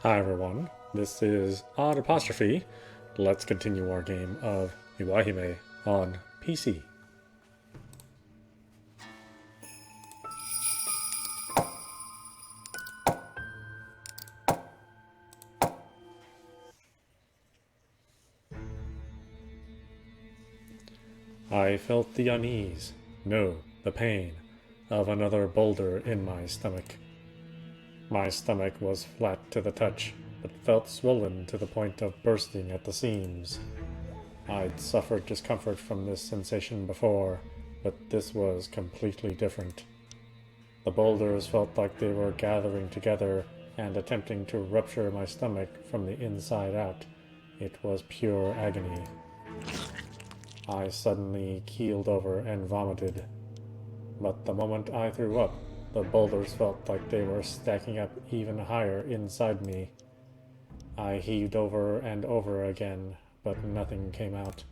Hi everyone, this is audap. Let's continue our game of Iwaihime on PC. I felt the unease, no, the pain, of another boulder in my stomach. My stomach was flat to the touch, but felt swollen to the point of bursting at the seams. I'd suffered discomfort from this sensation before, but this was completely different. The boulders felt like they were gathering together and attempting to rupture my stomach from the inside out. It was pure agony. I suddenly keeled over and vomited. But the moment I threw up, the boulders felt like they were stacking up even higher inside me. I heaved over and over again, but nothing came out.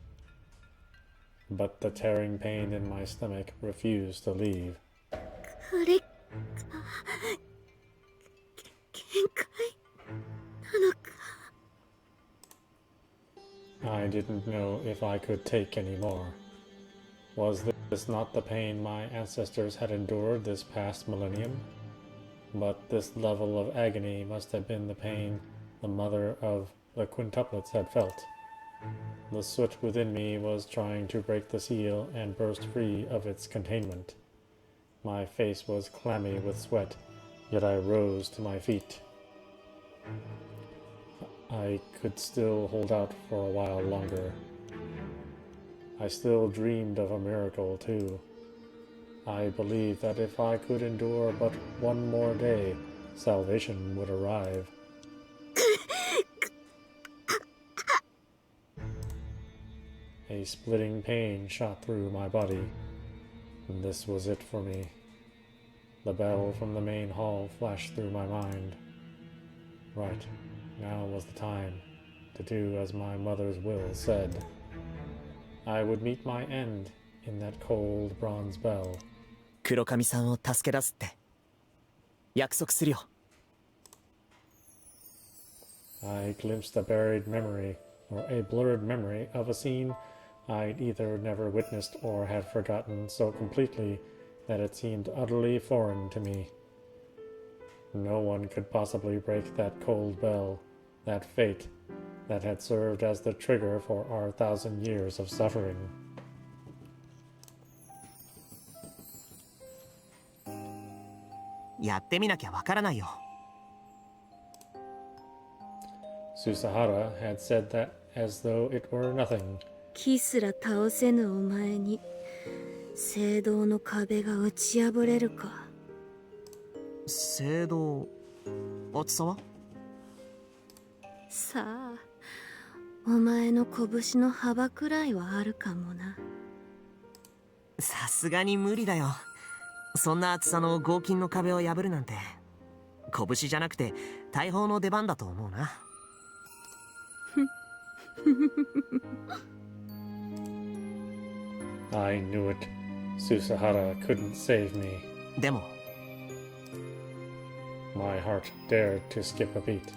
But the tearing pain in my stomach refused to leave. I didn't know if I could take any more. Was this not the pain my ancestors had endured this past millennium? But this level of agony must have been the pain the mother of the quintuplets had felt. The soot within me was trying to break the seal and burst free of its containment. My face was clammy with sweat, yet I rose to my feet. I could still hold out for a while longer. I still dreamed of a miracle, too. I believed that if I could endure but one more day, salvation would arrive. A splitting pain shot through my body. This was it for me. The bell from the main hall flashed through my mind. Right, now was the time to do as my mother's will said. I would meet my end in that cold bronze bell. 黒髪さんを助け出すって約束するよ。I glimpsed a buried memory, or a blurred memory, of a scene I'd either never witnessed or had forgotten so completely that it seemed utterly foreign to me. No one could possibly break that cold bell, that fate that had served as the trigger for our 1,000 years of suffering. Susahara had said that as though it were nothing. 木すら倒せぬお前に聖堂の壁が打ち破れるか。聖堂、厚さは？さあ、お前の拳の幅くらいはあるかもな。さすがに無理だよ。そんな厚さの合金の壁を破るなんて、拳じゃなくて大砲の出番だと思うな。I knew it. Susahara couldn't save me. でも My heart dared to skip a beat.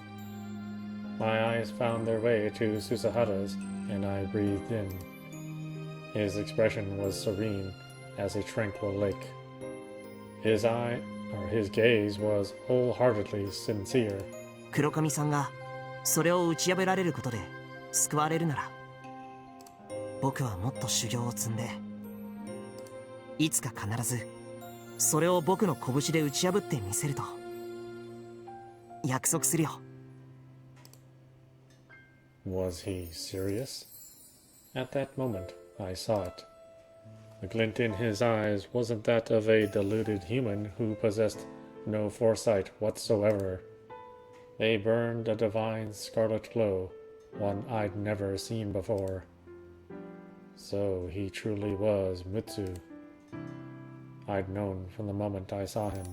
My eyes found their way to Susahara's, and I breathed in. His expression was serene as a tranquil lake. His gaze was wholeheartedly sincere. 黒髪さんがそれを打ち破られることで救われるなら、僕はもっと修行を積んで、いつか必ずそれを僕の拳で打ち破ってみせると約束するよ。Was he serious? At that moment, I saw it. The glint in his eyes wasn't that of a deluded human who possessed no foresight whatsoever. They burned a divine scarlet glow, one I'd never seen before. So he truly was Mutsu. I'd known from the moment I saw him.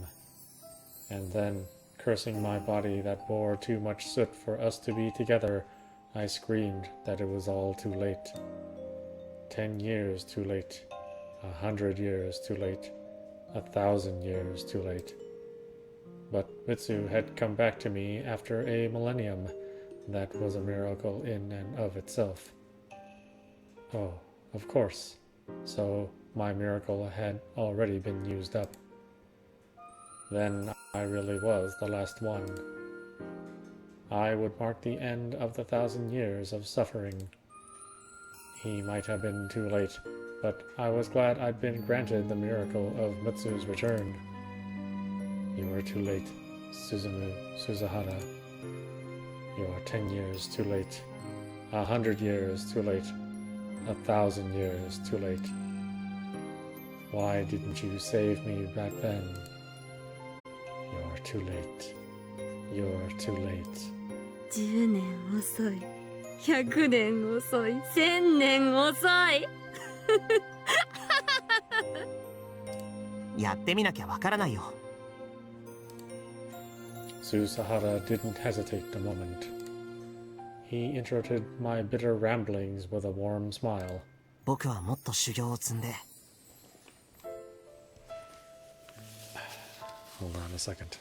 And then, cursing my body that bore too much soot for us to be together, I screamed that it was all too late. 10 years too late. 100 years too late. 1,000 years too late. But Mitsu had come back to me after a millennium. That was a miracle in and of itself. Oh, of course. So my miracle had already been used up. Then I really was the last one. I would mark the end of the 1,000 years of suffering. He might have been too late, but I was glad I'd been granted the miracle of Mitsu's return. You were too late, Suzumu Suzahara. You are 10 years too late, 100 years too late, 1,000 years too late. Why didn't you save me back then? You're too late. You're too late. 10年遅い。100年遅い。1000年遅い。やってみなきゃわからないよ。Susahara didn't hesitate a moment. He interrupted my bitter ramblings with a warm smile. 僕はもっと修行を積んで。Hold on a second.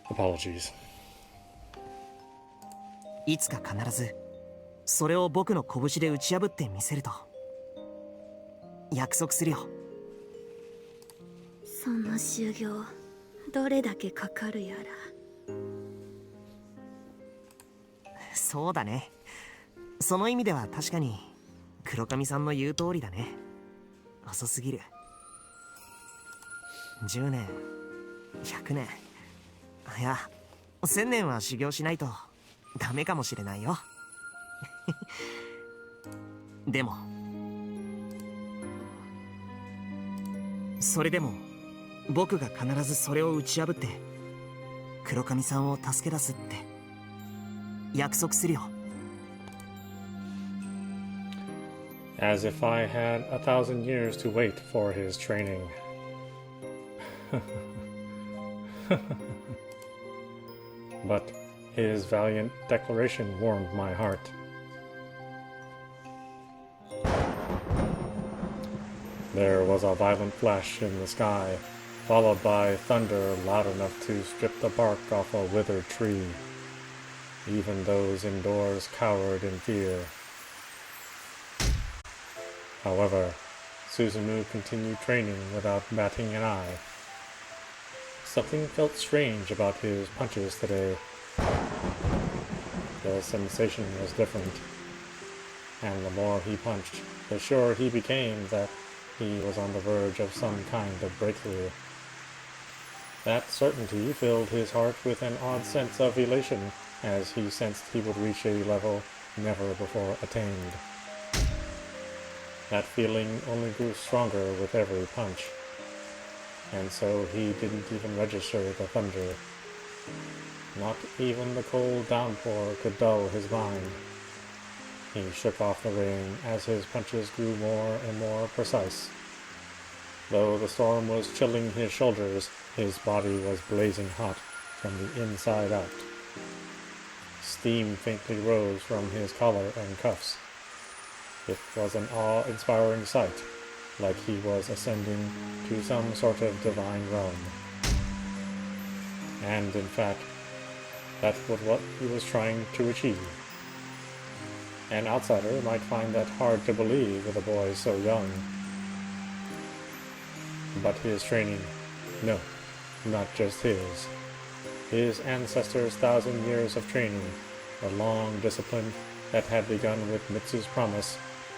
Apologies. いつか必ずそれを僕の拳で打ち破ってみせると約束するよ。その修行どれだけかかるやら。そうだね。その意味では確かに黒髪さんの言う通りだね。遅すぎる。10年100年いや1000年は修行しないとダメかもしれないよ。でもそれでも僕が必ずそれを打ち破って黒髪さんを助け出すって約束するよ。As if I had 1,000 years to wait for his training. But his valiant declaration warmed my heart. There was a violent flash in the sky, followed by thunder loud enough to strip the bark off a withered tree. Even those indoors cowered in fear. However, Suzumu continued training without batting an eye. Something felt strange about his punches today. The sensation was different. and the more he punched, the surer he became that he was on the verge of some kind of breakthrough. That certainty filled his heart with an odd sense of elation as he sensed he would reach a level never before attained. That feeling only grew stronger with every punch, and so he didn't even register the thunder. Not even the cold downpour could dull his mind. He shook off the rain as his punches grew more and more precise. Though the storm was chilling his shoulders, his body was blazing hot from the inside out. Steam faintly rose from his collar and cuffs. It was an awe-inspiring sight, like he was ascending to some sort of divine realm. And in fact, that was what he was trying to achieve. An outsider might find that hard to believe with a boy so young. But his training, no, not just his ancestors' 1,000 years of training, the long discipline that had begun with Mitsu's promise,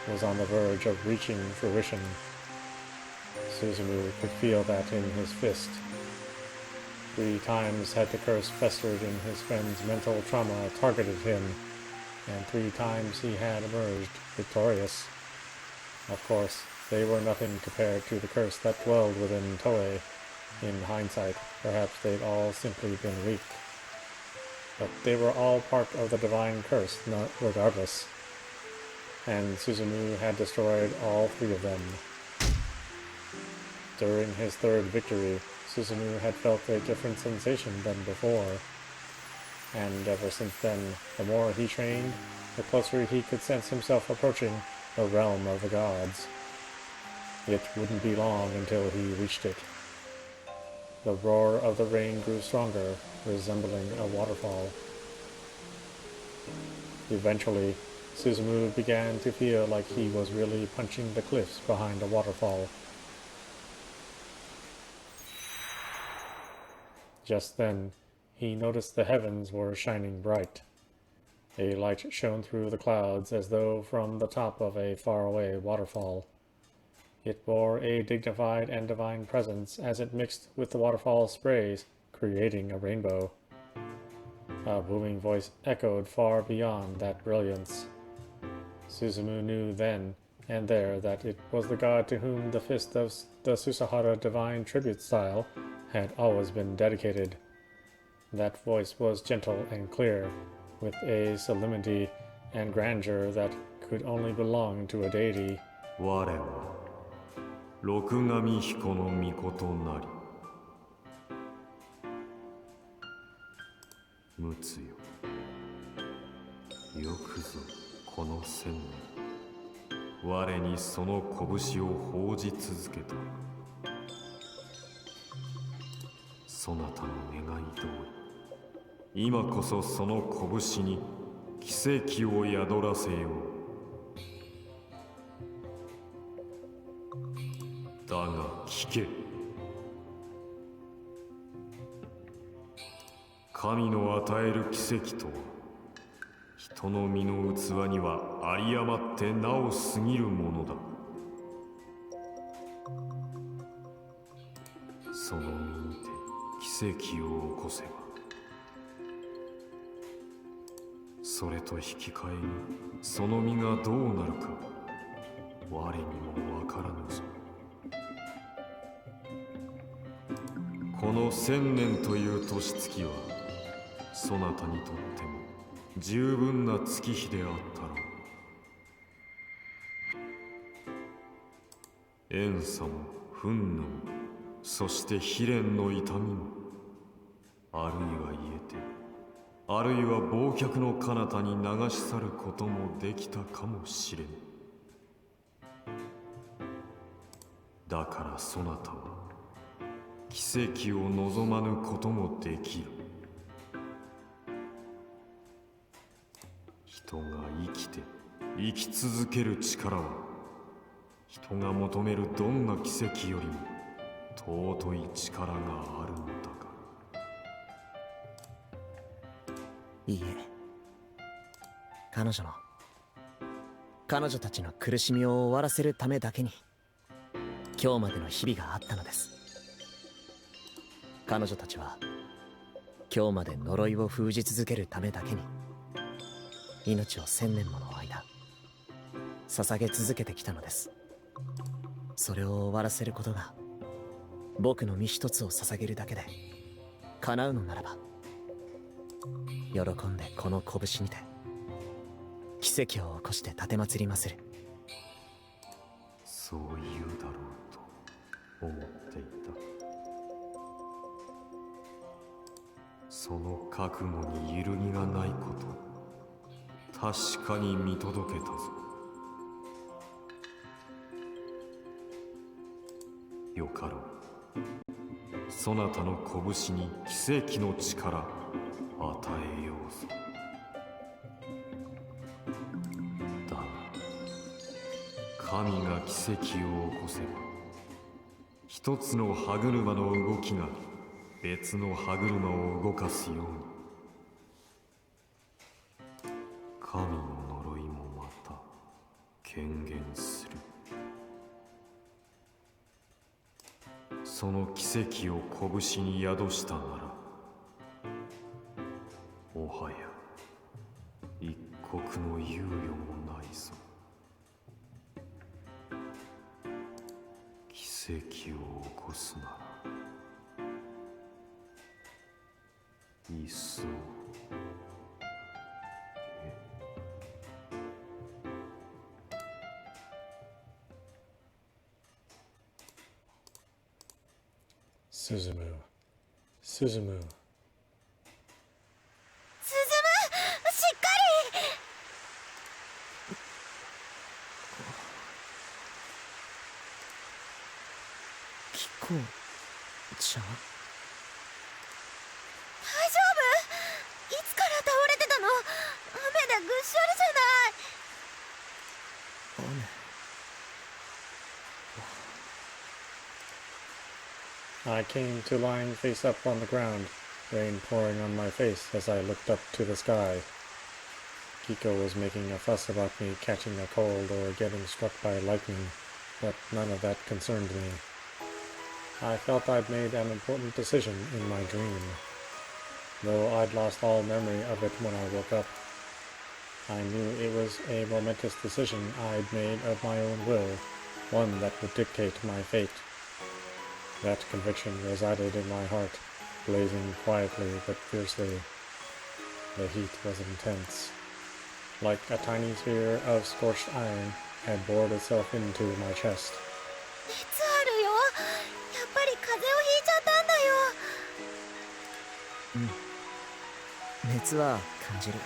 was on the verge of reaching fruition. Suzumu could feel that in his fist. 3 times had the curse festered in his friend's mental trauma targeted him, and 3 times he had emerged victorious. Of course, they were nothing compared to the curse that dwelled within Toei. In hindsight, perhaps they'd all simply been weak. But they were all part of the divine curse, regardless. And Suzumu had destroyed all 3 of them. During his 3rd victory, Suzumu had felt a different sensation than before. And ever since then, the more he trained, the closer he could sense himself approaching the realm of the gods. It wouldn't be long until he reached it. The roar of the rain grew stronger, resembling a waterfall. Eventually, Suzumu began to feel like he was really punching the cliffs behind a waterfall. Just then, he noticed the heavens were shining bright. A light shone through the clouds as though from the top of a faraway waterfall. It bore a dignified and divine presence as it mixed with the waterfall sprays, creating a rainbow. A booming voice echoed far beyond that brilliance. Suzumu knew then and there that it was the god to whom the fist of the Susahara divine tribute style had always been dedicated. That voice was gentle and clear, with a solemnity and grandeur that could only belong to a deity. 我は六神彦の御事なり。陸奥よ。よくぞこの千年、我にその拳を奉じ続けた。そなたの願い通り、今こそその拳に奇跡を宿らせよう。だが聞け。神の与える奇跡とは、人の身の器には有り余ってなお過ぎるものだ。その身にて奇跡を起こせば、それと引き換えにその身がどうなるか、我にもわからぬぞ。この1000年という年月は、そなたにとっても十分な月日であったろう。怨嗟も憤怒も、そして悲恋の痛みも、あるいは言えて、あるいは忘却の彼方に流し去ることもできたかもしれぬ。だからそなたは奇跡を望まぬこともできる。人が生きて生き続ける力は、人が求めるどんな奇跡よりも尊い力があるのだから。いいえ、彼女の彼女たちの苦しみを終わらせるためだけに今日までの日々があったのです。彼女たちは今日まで呪いを封じ続けるためだけに命を1000年もの間捧げ続けてきたのです。それを終わらせることが僕の身一つを捧げるだけで叶うのならば、喜んでこの拳にて奇跡を起こして奉りまする。そう言うだろうと思っていた。その覚悟に揺るぎがないこと、確かに見届けたぞ。よかろう。そなたの拳に奇跡の力与えようぞ。だが神が奇跡を起こせば、一つの歯車の動きが別の歯車を動かすように、神の呪いもまた顕現する。その奇跡を拳に宿したなら、もはや一刻の猶予もないぞ。奇跡を起こすならいっそ進む、進む。しっかり。キコちゃん、大丈夫？いつから倒れてたの？雨でぐっしょりじゃない。雨。I came to lying face up on the ground, rain pouring on my face as I looked up to the sky. Kiko was making a fuss about me catching a cold or getting struck by lightning, but none of that concerned me. I felt I'd made an important decision in my dream, though I'd lost all memory of it when I woke up. I knew it was a momentous decision I'd made of my own will, one that would dictate my fate. That conviction resided in my heart, blazing quietly but fiercely. The heat was intense. Like a tiny sphere of scorched iron had bored itself into my chest. 熱あるよ。やっぱり風邪をひいちゃったんだよ。熱は感じる。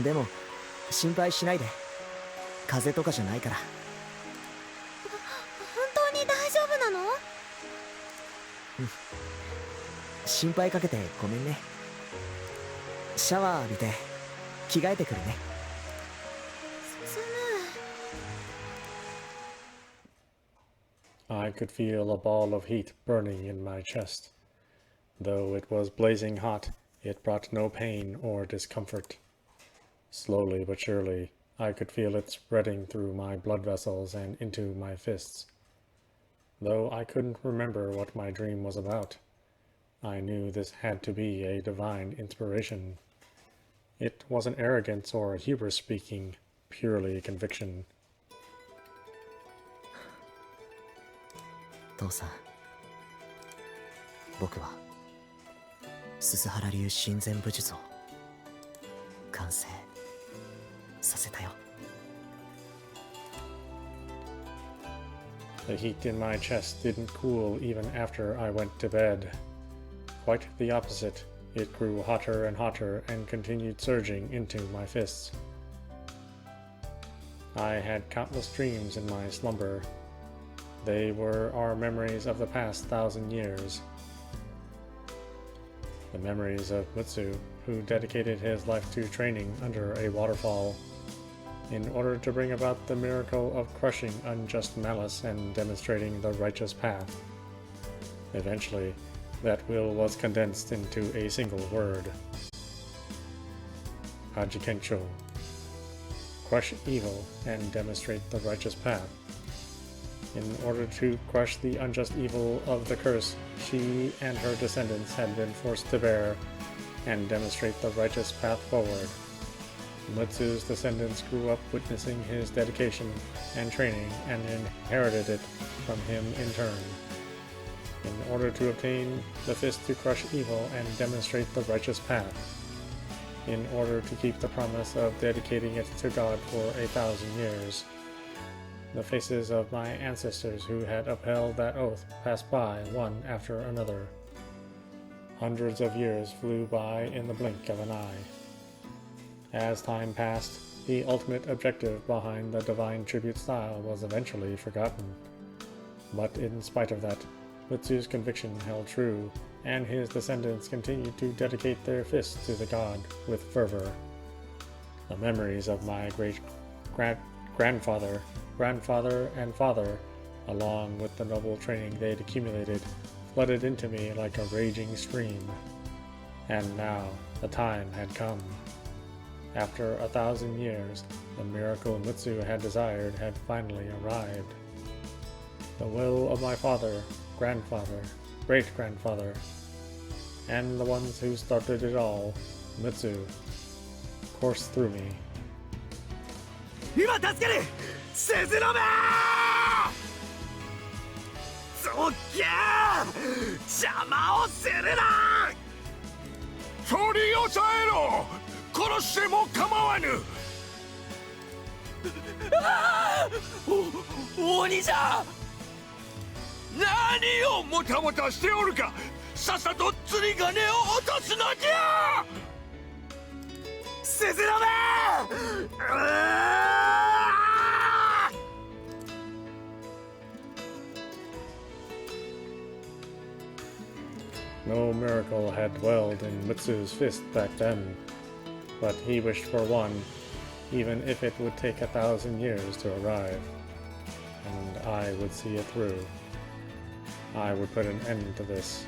でも心配しないで、風邪とかじゃないから。本当に大丈夫なの？心配かけてごめんね。シャワー浴びて着替えてくるね。I could feel a ball of heat burning in my chest. Though it was blazing hot, it brought no pain or discomfort. Slowly but surely, I could feel it spreading through my blood vessels and into my fists. Though I couldn't remember what my dream was about, I knew this had to be a divine inspiration. It wasn't arrogance or hubris speaking, purely conviction. 父さん、僕は鈴原流親善武術を完成させたよ。The heat in my chest didn't cool even after I went to bed. Quite the opposite, it grew hotter and hotter and continued surging into my fists. I had countless dreams in my slumber. They were our memories of the past 1,000 years. The memories of Mutsu, who dedicated his life to training under a waterfall in order to bring about the miracle of crushing unjust malice and demonstrating the righteous path. Eventually, that will was condensed into a single word. Hajikensho. crush evil and demonstrate the righteous path. In order to crush the unjust evil of the curse she and her descendants had been forced to bear and demonstrate the righteous path forward. Mutsu's descendants grew up witnessing his dedication and training and inherited it from him in turn. In order to obtain the fist to crush evil and demonstrate the righteous path. In order to keep the promise of dedicating it to God for 1,000 years. The faces of my ancestors who had upheld that oath passed by one after another. Hundreds of years flew by in the blink of an eye. As time passed, the ultimate objective behind the divine tribute style was eventually forgotten. But in spite of that, Mutsu's conviction held true, and his descendants continued to dedicate their fists to the god with fervor. The memories of my great-grandfather, grandfather, and father, along with the noble training they'd accumulated, flooded into me like a raging stream. And now the time had come. After 1,000 years, the miracle Mutsu had desired had finally arrived. The will of my father, grandfather, great-grandfather, and the ones who started it all, Mutsu, coursed through me. 今助ける鈴の目ゾッキャー邪魔をするな取り押さえろ殺しても構わぬ鬼じゃ何をもたもたしておるかさっさと釣り鐘を落とすのじゃ鈴の目No miracle had dwelled in Mutsu's fist back then, but he wished for one, even if it would take 1,000 years to arrive. And I would see it through. I would put an end to this.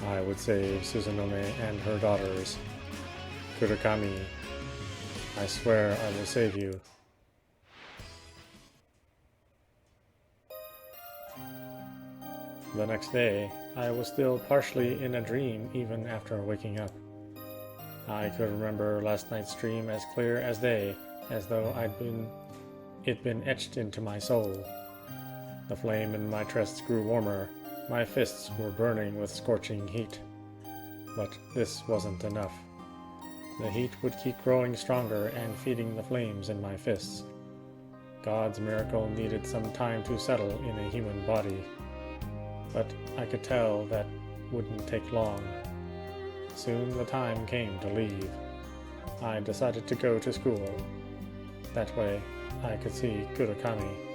I would save Suzunome and her daughters. Kurokami, I swear I will save you. The next day, I was still partially in a dream even after waking up. I could remember last night's dream as clear as day, as though it'd been etched into my soul. The flame in my chest grew warmer, my fists were burning with scorching heat. But this wasn't enough. The heat would keep growing stronger and feeding the flames in my fists. God's miracle needed some time to settle in a human body. But I could tell that wouldn't take long. Soon the time came to leave. I decided to go to school. That way, I could see Kurokami.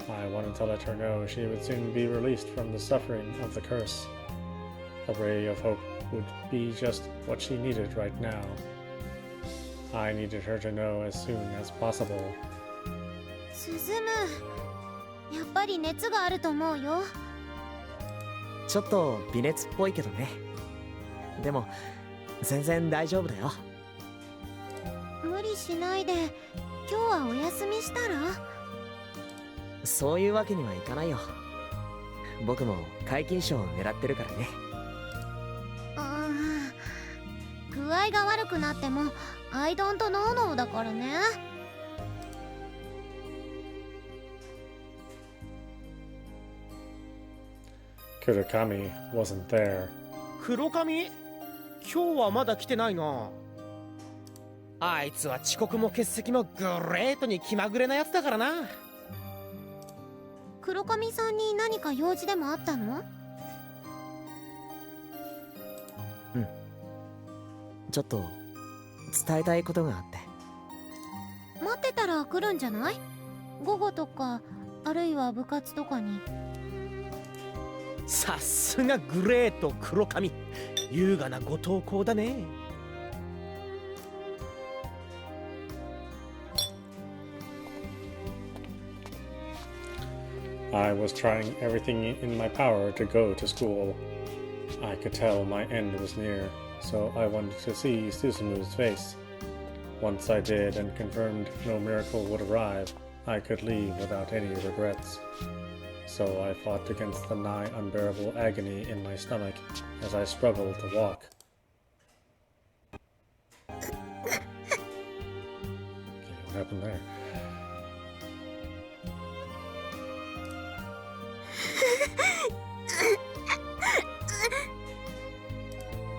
I wanted to let her know she would soon be released from the suffering of the curse. A ray of hope would be just what she needed right now. I needed her to know as soon as possible. 進むやっぱり熱があると思うよちょっと微熱っぽいけどねでも全然大丈夫だよ無理しないで今日はお休みしたらそういうわけにはいかないよ僕も皆勤賞を狙ってるからね具合が悪くなってもアイドントノーノーだからねKurokami wasn't there. 黒髪今日はまだ来てないなあいつは遅刻も欠席もグレートに気まぐれなやつだからな黒髪さんに何か用事でもあったのうんちょっと伝えたいことがあって待ってたら来るんじゃない午後とかあるいは部活とかにさすがグレート黒髪優雅なご投稿だね I was trying everything in my power to go to school. I could tell my end was near, so I wanted to see Susumu's face. Once I did and confirmed no miracle would arrive, I could leave without any regrets. So I fought against the nigh unbearable agony in my stomach as I struggled to walk. Okay, what happened there?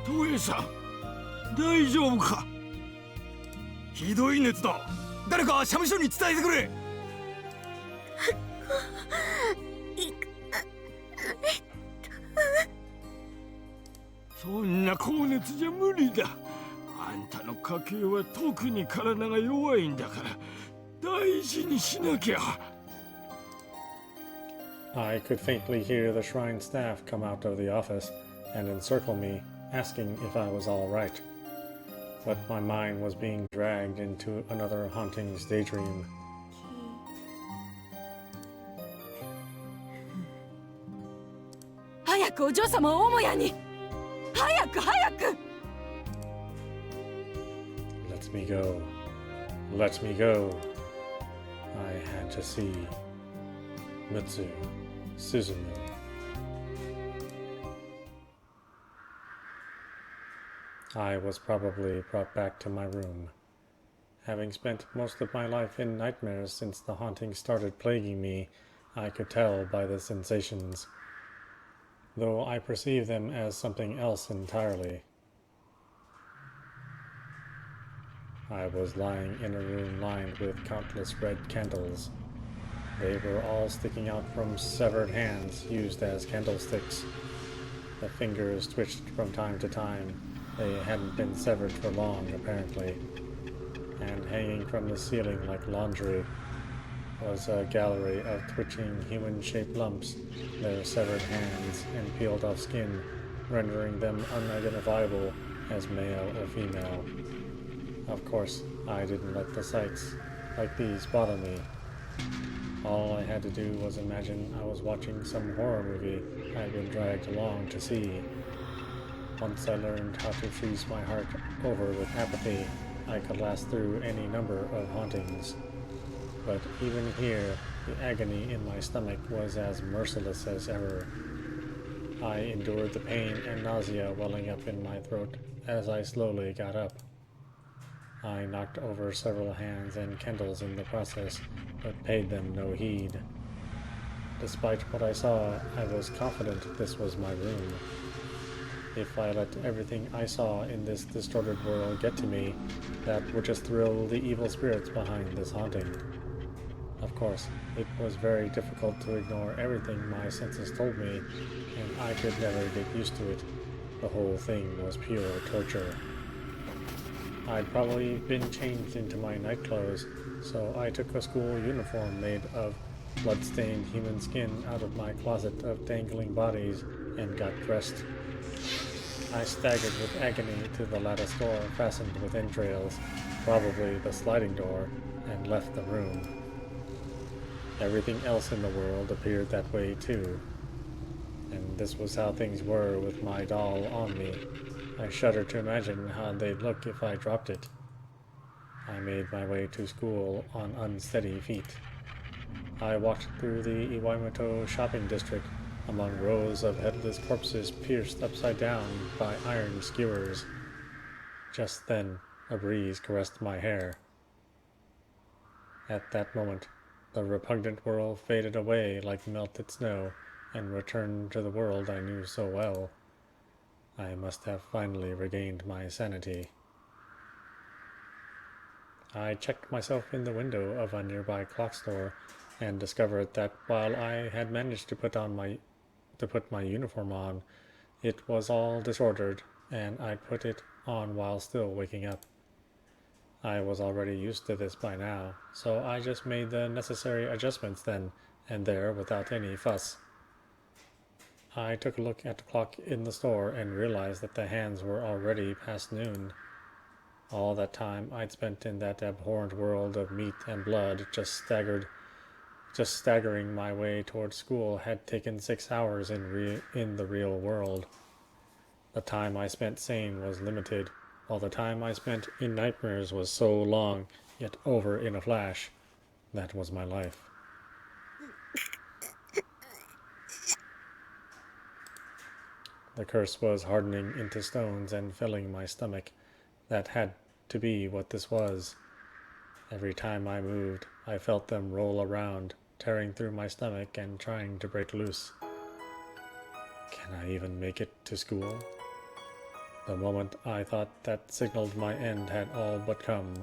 トエさん、大丈夫か？ひどい熱だ。誰か社務所に伝えてくれ。そんな高熱じゃ無理だ。あんたの家系は特に体が弱いんだから大事にしなきゃ。 I could faintly hear the shrine staff come out of the office and encircle me, asking if I was all right. But my mind was being dragged into another haunting's daydream. 早くお嬢様を母屋に。早く早く。 Let me go. Let me go. I had to see Mutsu Suzumu. I was probably brought back to my room. Having spent most of my life in nightmares since the haunting started plaguing me, I could tell by the sensations, though I perceived them as something else entirely. I was lying in a room lined with countless red candles. They were all sticking out from severed hands used as candlesticks. The fingers twitched from time to time. They hadn't been severed for long, apparently. And hanging from the ceiling like laundry was a gallery of twitching human-shaped lumps, their severed hands and peeled-off skin, rendering them unidentifiable as male or female. Of course, I didn't let the sights like these bother me. All I had to do was imagine I was watching some horror movie I'd been dragged along to see. Once I learned how to freeze my heart over with apathy, I could last through any number of hauntings. But even here, the agony in my stomach was as merciless as ever. I endured the pain and nausea welling up in my throat as I slowly got up. I knocked over several hands and candles in the process, but paid them no heed. Despite what I saw, I was confident this was my room. If I let everything I saw in this distorted world get to me, that would just thrill the evil spirits behind this haunting. Of course, it was very difficult to ignore everything my senses told me, and I could never get used to it. The whole thing was pure torture. I'd probably been changed into my night clothes, so I took a school uniform made of blood-stained human skin out of my closet of dangling bodies and got dressed. I staggered with agony to the lattice door fastened with entrails, probably the sliding door, and left the room. Everything else in the world appeared that way too, and this was how things were with my doll on me. I shudder to imagine how they'd look if I dropped it. I made my way to school on unsteady feet. I walked through the Iwaihime shopping district among rows of headless corpses pierced upside down by iron skewers. Just then, a breeze caressed my hair. At that moment, the repugnant world faded away like melted snow and returned to the world I knew so well. I must have finally regained my sanity. I checked myself in the window of a nearby clock store and discovered that while I had managed to put my uniform on, it was all disordered, and I'd put it on while still waking up. I was already used to this by now, so I just made the necessary adjustments then and there without any fuss. I took a look at the clock in the store and realized that the hands were already past noon. All that time I'd spent in that abhorrent world of meat and blood just staggering my way toward school had taken 6 hours in the real world. The time I spent sane was limited, while the time I spent in nightmares was so long, yet over in a flash. That was my life. The curse was hardening into stones and filling my stomach. That had to be what this was. Every time I moved, I felt them roll around, tearing through my stomach and trying to break loose. Can I even make it to school? The moment I thought that signaled my end had all but come.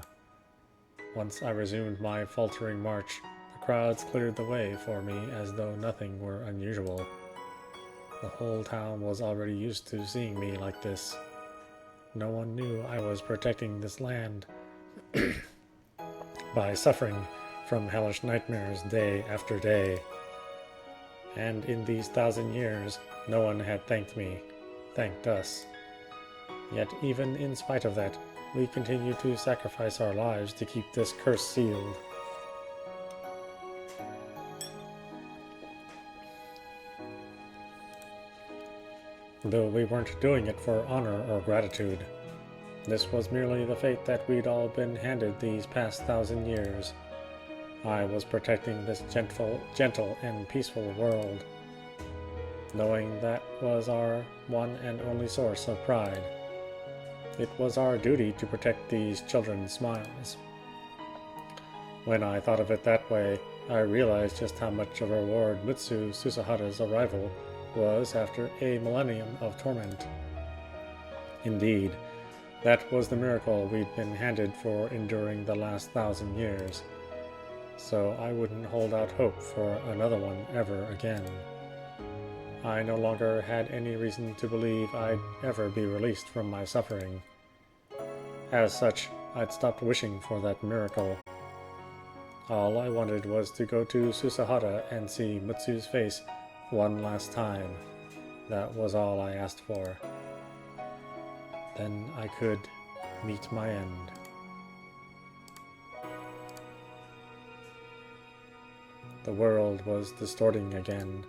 Once I resumed my faltering march, the crowds cleared the way for me as though nothing were unusual. The whole town was already used to seeing me like this. No one knew I was protecting this land by suffering from hellish nightmares day after day. And in these 1,000 years, no one had thanked me, thanked us. Yet even in spite of that, we continue to sacrifice our lives to keep this curse sealed. Though we weren't doing it for honor or gratitude. This was merely the fate that we'd all been handed these past 1,000 years. I was protecting this gentle and peaceful world, knowing that was our one and only source of pride. It was our duty to protect these children's smiles. When I thought of it that way, I realized just how much of a reward Mutsu Susahara's arrival was after a millennium of torment. Indeed, that was the miracle we'd been handed for enduring the last 1,000 years. So I wouldn't hold out hope for another one ever again. I no longer had any reason to believe I'd ever be released from my suffering. As such, I'd stopped wishing for that miracle. All I wanted was to go to Susahara and see Mutsu's face one last time. That was all I asked for. Then I could meet my end. The world was distorting again.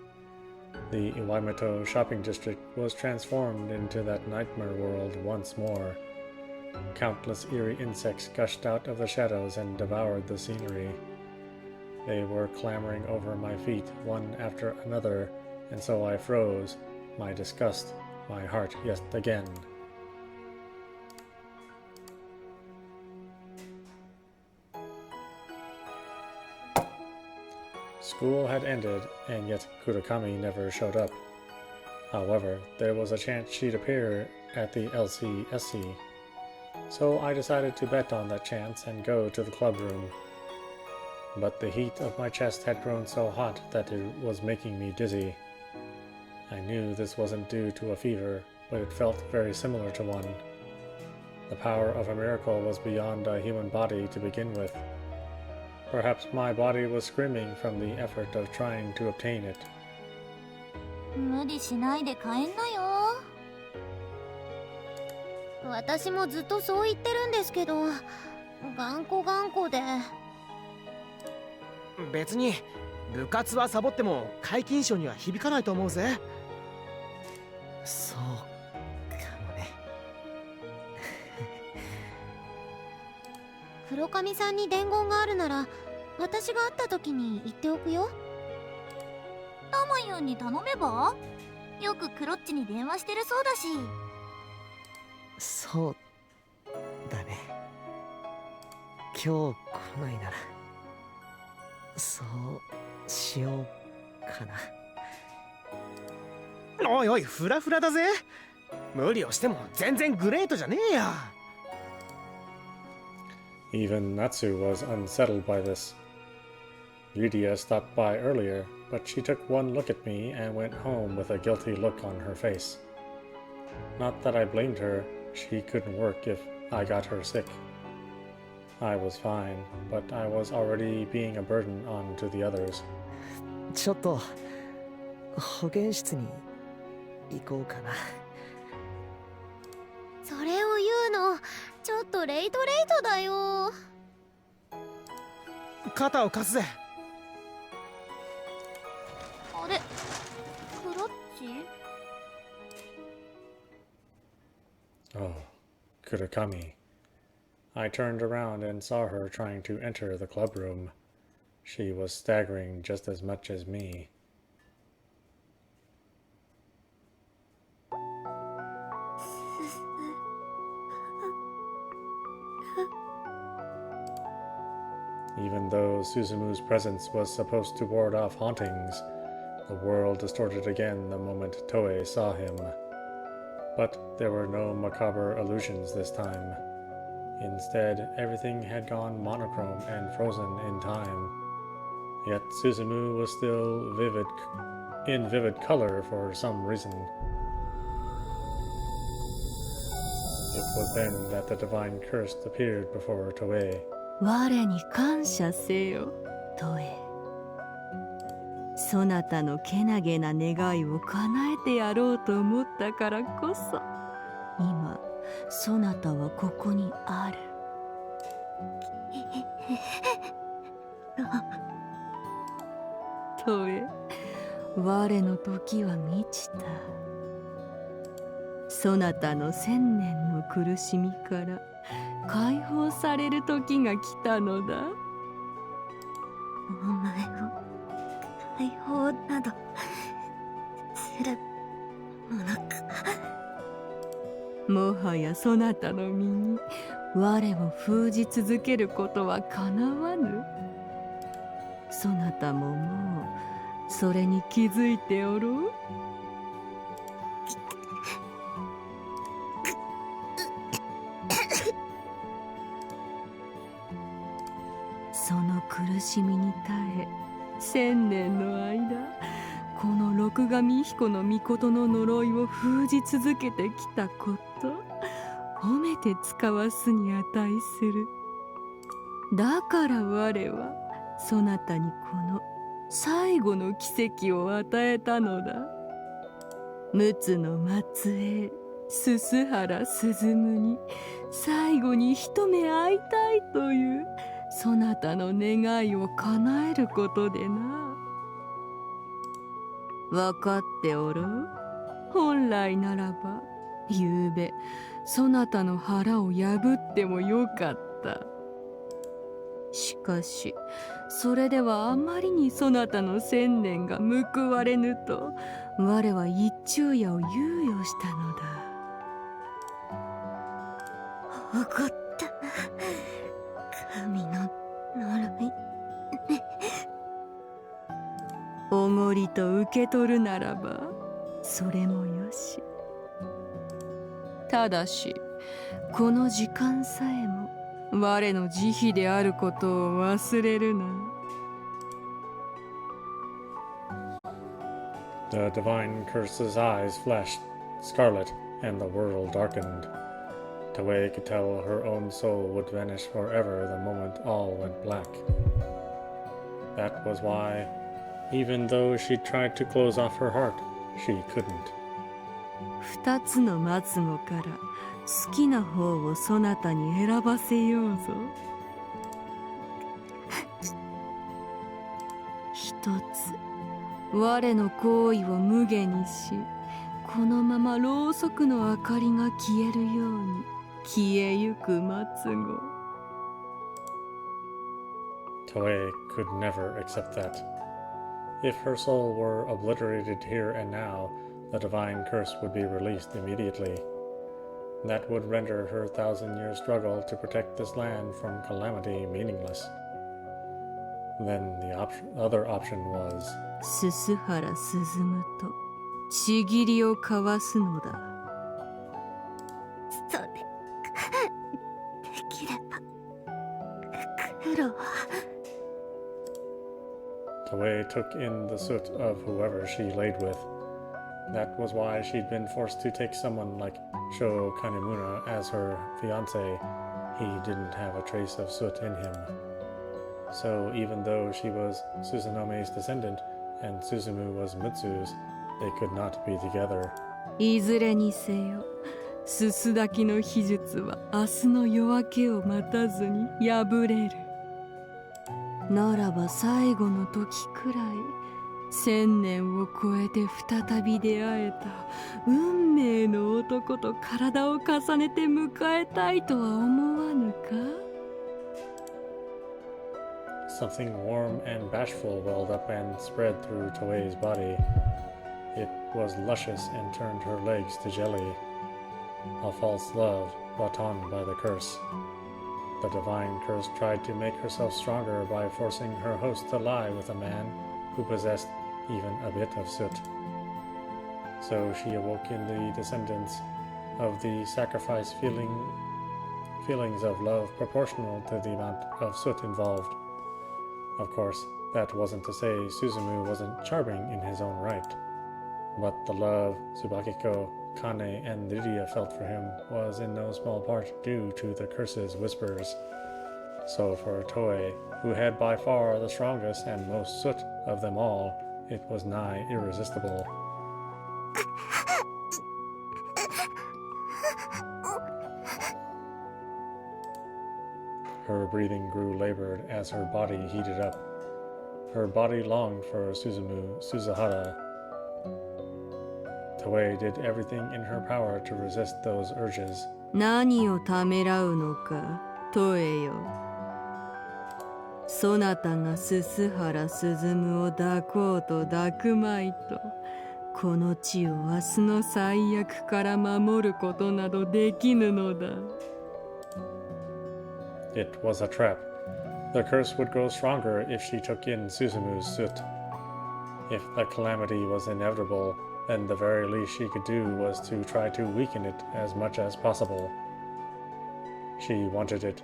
The Iwaihime shopping district was transformed into that nightmare world once more. Countless eerie insects gushed out of the shadows and devoured the scenery. They were clambering over my feet one after another, and so I froze, my disgust, my heart yet again. School had ended, and yet Kurakami never showed up. However, there was a chance she'd appear at the LCSC, so I decided to bet on that chance and go to the clubroom. But the heat of my chest had grown so hot that it was making me dizzy. I knew this wasn't due to a fever, but it felt very similar to one. The power of a miracle was beyond a human body to begin with. Perhaps my body was screaming from the effort of trying to obtain it. 無理しないで帰んなよ。私もずっとそう言ってるんですけど、頑固で。別に部活はサボっても皆勤賞には響かないと思うぜ。そうかもね。黒髪さんに伝言があるなら、私が会った時に言っておくよ。タマユンに頼めば？よくクロッチに電話してるそうだし。そうだね。今日来ないならそうしようかな。おいおい、フラフラだぜ。無理をしても全然グレートじゃねえや。Even Natsu was unsettled by this. Lydia stopped by earlier, but she took one look at me and went home with a guilty look on her face. Not that I blamed her, she couldn't work if I got her sick. I was fine, but I was already being a burden on to the others. ちょっと保健室に行こうかな。それを言うの、ちょっとレイトだよ。肩を貸すぜ。あれ、クロッチ？ Oh, Kurakami. I turned around and saw her trying to enter the clubroom. She was staggering just as much as me. Even though Suzumu's presence was supposed to ward off hauntings, the world distorted again the moment Toei saw him. But there were no macabre illusions this time. Instead, everything had gone monochrome and frozen in time. Yet Suzumu was still in vivid color for some reason. It was then that the divine curse appeared before Toei. 我に感謝せよ、トエ。そなたのけなげな願いを叶えてやろうと思ったからこそ、今、そなたはここにある。トエ、我の時は満ちた。そなたの千年の苦しみから解放される時が来たのだ。お前を解放などするものか。もはやそなたの身に我を封じ続けることはかなわぬ。そなたももうそれに気づいておろう。その苦しみに耐え、千年の間、この六神彦の命の呪いを封じ続けてきたこと、褒めて使わすに値する。だから我は、そなたにこの最後の奇跡を与えたのだ。陸奥の末裔、鈴原鈴に最後に一目会いたいという、そなたの願いを叶えることでな。わかっておろう。本来ならば、ゆうべ、そなたの腹を破ってもよかった。しかし、それではあまりにそなたの千年が報われぬと、我は一昼夜を猶予したのだ。怒った。神の呪い。おごりと受け取るならばそれもよし。ただしこの時間さえも我の慈悲であることを忘れるな。 The divine curse's eyes flashed scarlet and the world darkened. Toei could tell her own soul would vanish forever the moment all went black. That was why, even though she tried to close off her heart, she couldn't. 二つの末語から好きな方をそなたに選ばせようぞ。一つ、我の行為を無下にし、このままろうそくの明かりが消えるように消えゆく末語。Toei could never accept that. If her soul were obliterated here and now, the divine curse would be released immediately. That would render her thousand-year struggle to protect this land from calamity meaningless. Then the other option was... 鈴原進とちぎりを交わすのだ。それできれば苦労は。Toei took in the soot of whoever she laid with. That was why she'd been forced to take someone like Sho Kanemura as her fiancé. He didn't have a trace of soot in him. So even though she was Suzunome's descendant and Suzumu was Mutsu's, they could not be together. いずれにせよ、すすだきの秘術は明日の夜明けを待たずに破れる。ならば最後の時くらい1000年を超えて再び出会えた運命の男と体を重ねて迎えたいとは思わぬか？ Something warm and bashful welled up and spread through Toei's body. It was luscious and turned her legs to jelly. A false love brought on by the curse. The divine curse tried to make herself stronger by forcing her host to lie with a man who possessed even a bit of soot. So she awoke in the descendants of the sacrifice feelings of love proportional to the amount of soot involved. Of course, that wasn't to say Suzumu wasn't charming in his own right, but the love Tsubakiko, Kane, and Lydia felt for him was in no small part due to the curse's whispers. So for Toei, who had by far the strongest and most soot of them all, it was nigh irresistible. Her breathing grew labored as her body heated up. Her body longed for Suzuhara. Toei did everything in her power to resist those urges. 何をためらうのか、トエよ。そなたが鈴原鈴を抱こうと抱くまいと、この地を明日の最悪から守ることなどできぬのだ。It was a trap. The curse would grow stronger if she took in Suzumu's soot. If the calamity was inevitable, then the very least she could do was to try to weaken it as much as possible. She wanted it.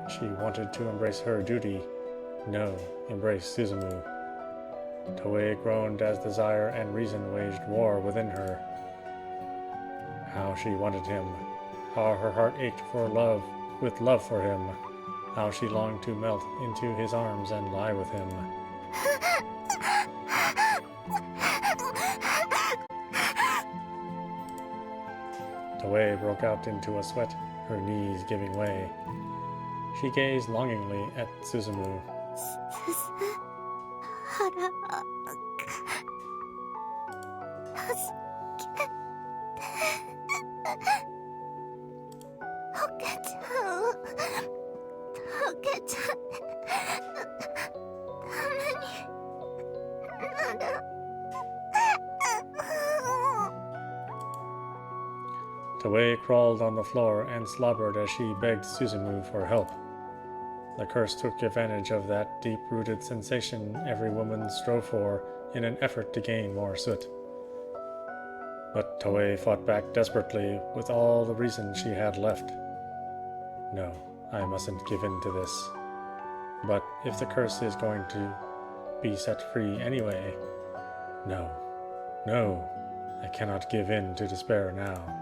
She wanted to embrace her duty. No, embrace Suzumu. Toei groaned as desire and reason waged war within her. How she wanted him. How her heart ached for love, with love for him. How she longed to melt into his arms and lie with him. Toei broke out into a sweat, her knees giving way. She gazed longingly at Suzumu. Toei crawled on the floor and slobbered as she begged Suzumu for help. The curse took advantage of that deep-rooted sensation every woman strove for in an effort to gain more soot. But Toei fought back desperately with all the reason she had left. No, I mustn't give in to this. But if the curse is going to be set free anyway, no, I cannot give in to despair now.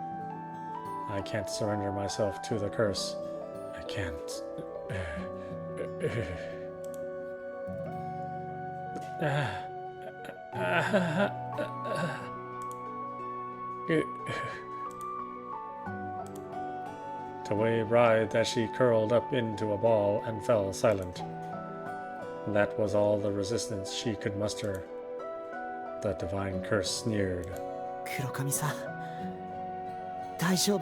I can't surrender myself to the curse. I can't. Toei writhed as she curled up into a ball and fell silent. That was all the resistance she could muster. The divine curse sneered. 黒髪さん、大丈夫？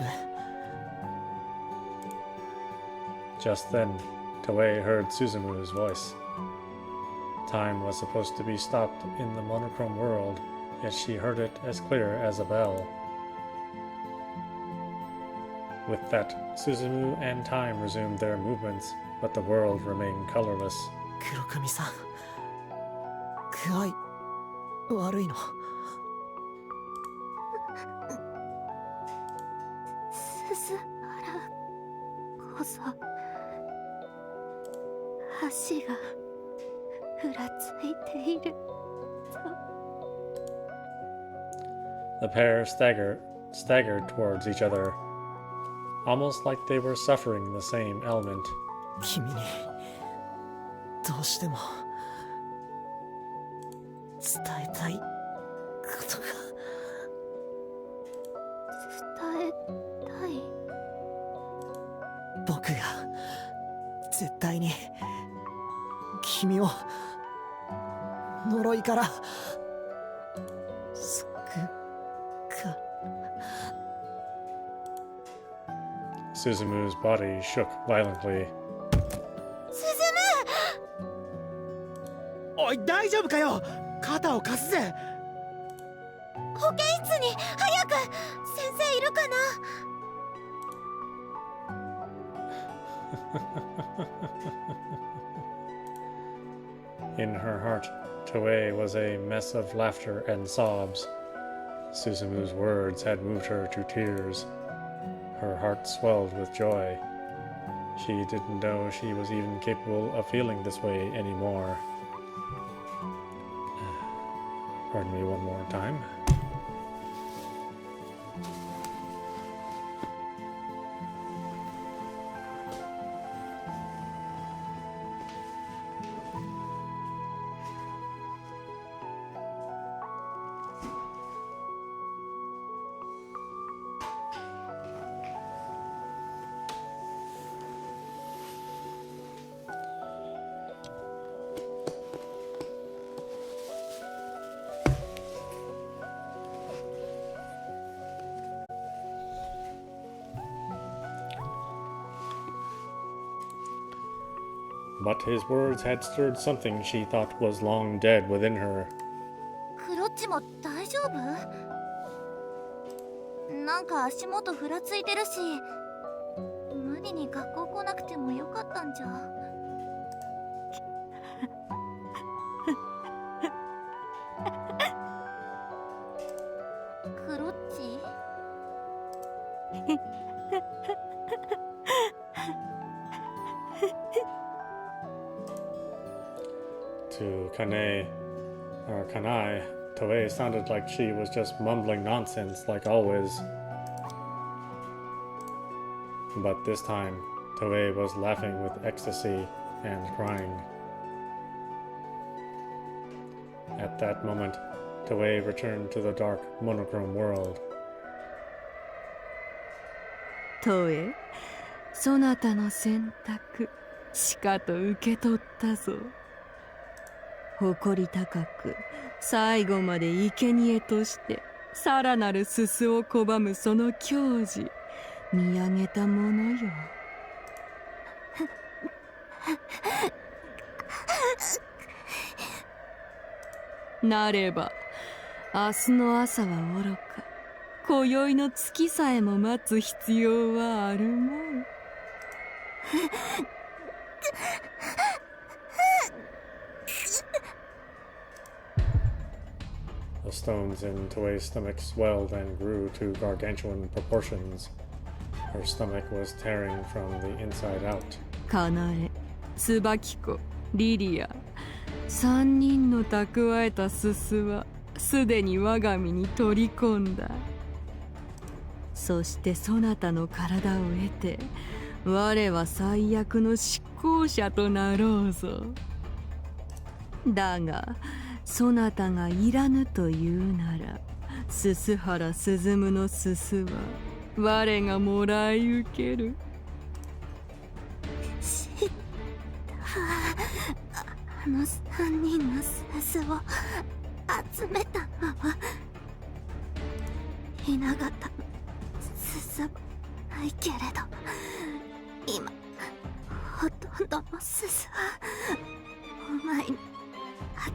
Just then, Toei heard Suzumu's voice. Time was supposed to be stopped in the monochrome world, yet she heard it as clear as a bell. With that, Suzumu and time resumed their movements, but the world remained colorless. 黒髪さん、具合悪いの？鈴原こそ足がふらついていると。 The pair staggered towards each other, almost like they were suffering the same ailment. 君にどうしても伝えたいことが。伝えたい？僕が絶対に君を呪いから Suzumu's body shook violently. おい大丈夫かよ。肩を貸すぜ。保健室に早く。先生いるかな。In her heart, Toei was a mess of laughter and sobs. Suzumu's words had moved her to tears. Her heart swelled with joy. She didn't know she was even capable of feeling this way anymore. Pardon me one more time. But his words had stirred something she thought was long dead within her. クロッチも大丈夫？なんか足元ふらついてるし、無理に学校来なくてもよかったんじゃ。クロッチ？To Kanai, Toei sounded like she was just mumbling nonsense like always. But this time, Toei was laughing with ecstasy and crying. At that moment, Toei returned to the dark, monochrome world. トエ、そなたの選択しかと受け取ったぞ。誇り高く最後まで生贄としてさらなるすすを拒むその矜持、見上げたものよ。なれば明日の朝はおろか、今宵の月さえも待つ必要はあるまい。The stones in Toei's stomach swelled and grew to gargantuan proportions. Her stomach was tearing from the inside out. かなえ、椿子、リリア、3人の蓄えたすすはすでに我が身に取り込んだ。そしてそなたの体を得て、我は最悪の執行者となろうぞ。だがそなたがいらぬというなら、鈴原鈴夢のすすは我がもらい受ける。あの3人のすすを集めたのは雛形のすすはないけれど、今ほとんどのすすはお前に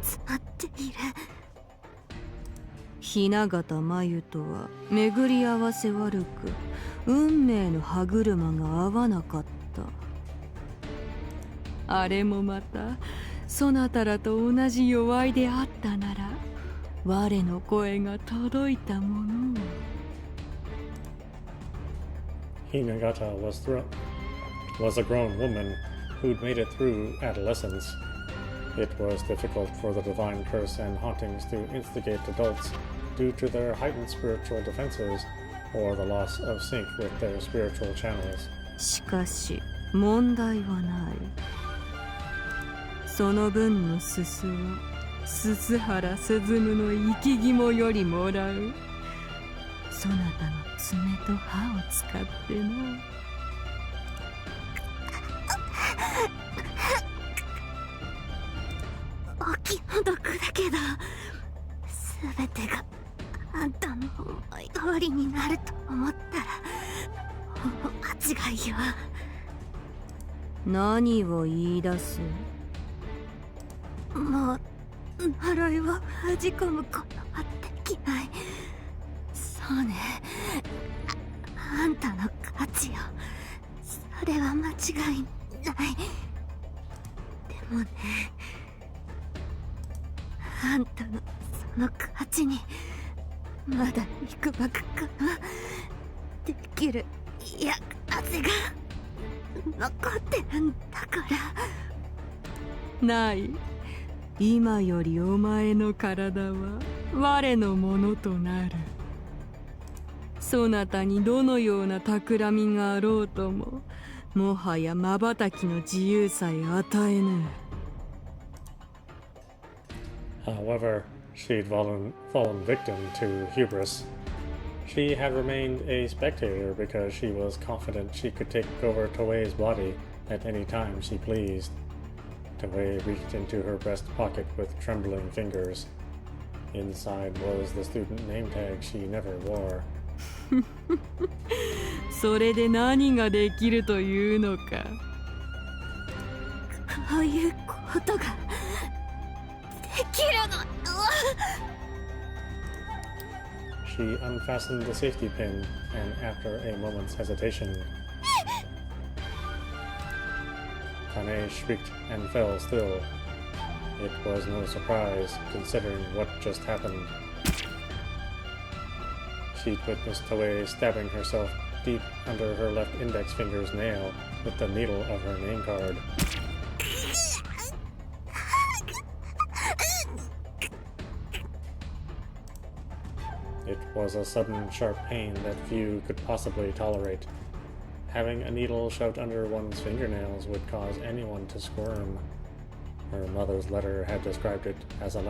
集まっている。雛形真由とは巡り合わせ悪く、運命の歯車が合わなかった。あれもまたそなたらと同じ弱いであったなら、我の声が届いたものを。Hinagata was a grown woman who'd made it through adolescence. It was difficult for the divine curse and hauntings to instigate adults due to their heightened spiritual defenses or the loss of sync with their spiritual channels. しかし問題はない。その分のすすを鈴原鈴夢の生き肝よりもらう。そなたの爪と歯を使ってな。お気の毒だけど、全てがあんたの思い通りになると思ったら間違いよ。何を言い出す？もう呪いを弾き込むことはできない。そうね、あんたの価値よ。それは間違いない。でもね、あんたのその価値にまだ肉ばくかなできる厄風が残ってるんだから。ない。今よりお前の体は我のものとなる。そなたにどのような企みがあろうとも、もはや瞬きの自由さえ与えぬ。However, she'd fallen victim to hubris. She had remained a spectator because she was confident she could take over Toei's body at any time she pleased. Toei reached into her breast pocket with trembling fingers. Inside was the student name tag she never wore. それで何ができるというのか。こういうことができるの。She unfastened the safety pin, and after a moment's hesitation, Kane shrieked and fell still. It was no surprise, considering what just happened. She'd witnessed Toei stabbing herself deep under her left index finger's nail with the needle of her name card. It was a sudden, sharp pain that few could possibly tolerate. Having a needle shoved under one's fingernails would cause anyone to squirm. Her mother's letter had described it as a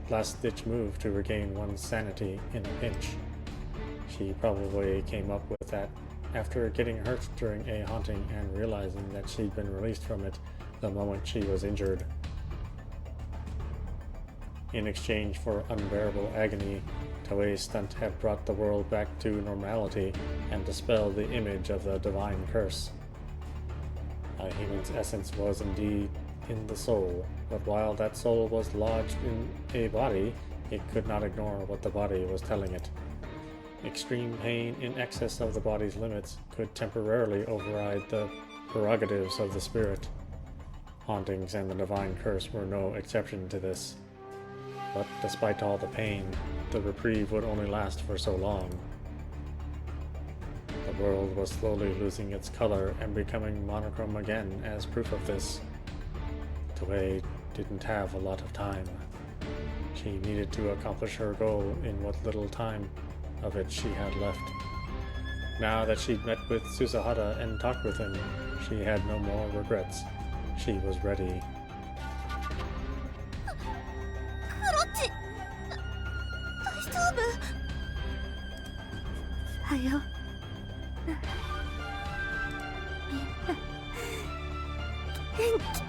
last-ditch move to regain one's sanity in a pinch. She probably came up with that after getting hurt during a haunting and realizing that she'd been released from it the moment she was injured. In exchange for unbearable agony, Toei's stunt had brought the world back to normality and dispelled the image of the divine curse. Iwaihime's essence was indeed in the soul, but while that soul was lodged in a body, it could not ignore what the body was telling it. Extreme pain in excess of the body's limits could temporarily override the prerogatives of the spirit. Hauntings and the divine curse were no exception to this. But despite all the pain, the reprieve would only last for so long. The world was slowly losing its color and becoming monochrome again as proof of this. Toei didn't have a lot of time. She needed to accomplish her goal in what little time of it she had left. Now that she'd met with Susahara and talked with him, she had no more regrets. She was ready. はよ。みんな元気。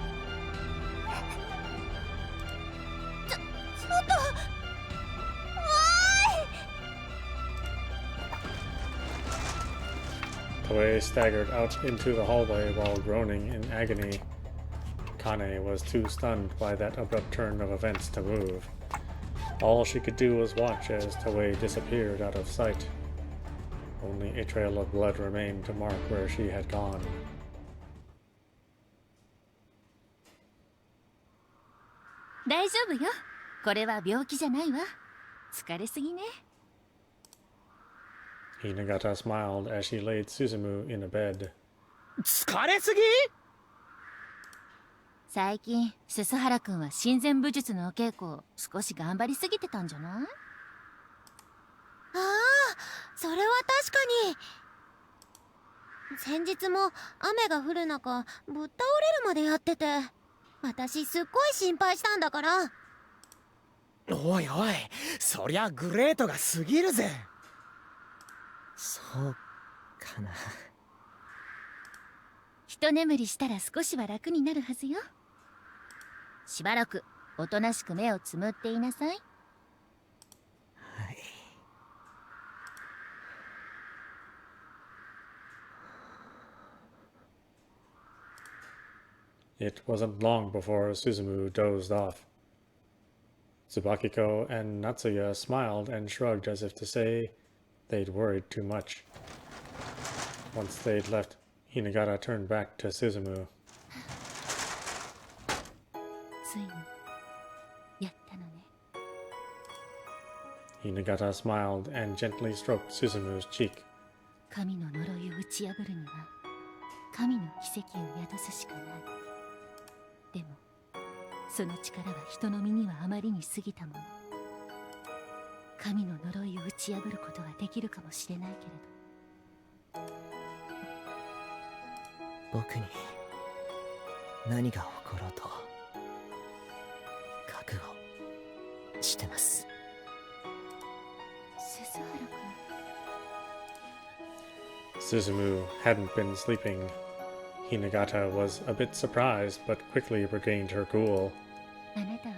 ちょっと。Toei staggered out into the hallway while groaning in agony. Kane was too stunned by that abrupt turn of events to move. All she could do was watch as Toei disappeared out of sight. Only a trail of blood remained to mark where she had gone. 大丈夫よ。これは病気じゃないわ。疲れすぎね。Hinagata smiled as she laid Suzumu in a bed. 疲れすぎ？最近、鈴原くんは親善武術のお稽古を少し頑張りすぎてたんじゃない？ああ、それは確かに。先日も雨が降る中ぶっ倒れるまでやってて、私すっごい心配したんだから。おいおい、そりゃグレートが過ぎるぜ。そうかな。一眠りしたら少しは楽になるはずよ。しばらくおとなしく目をつむっていなさい。はい。It wasn't long before Suzumu dozed off. Tsubakiko and Natsuya smiled and shrugged as if to say they'd worried too much. Once they'd left, Hinagata turned back to Suzumu. ついにやったのね。 Hinagata smiled and gently stroked Suzumu's cheek. 神の呪いを打ち破るには神の奇跡を宿すしかない。でもその力は人の身にはあまりに過ぎたもの。神の呪いを打ち破ることはできるかもしれないけれど、僕に何が起ころうと覚悟してます。鈴原君。 Suzumu hadn't been sleeping. Hinagata was a bit surprised, but quickly regained her cool. あなたは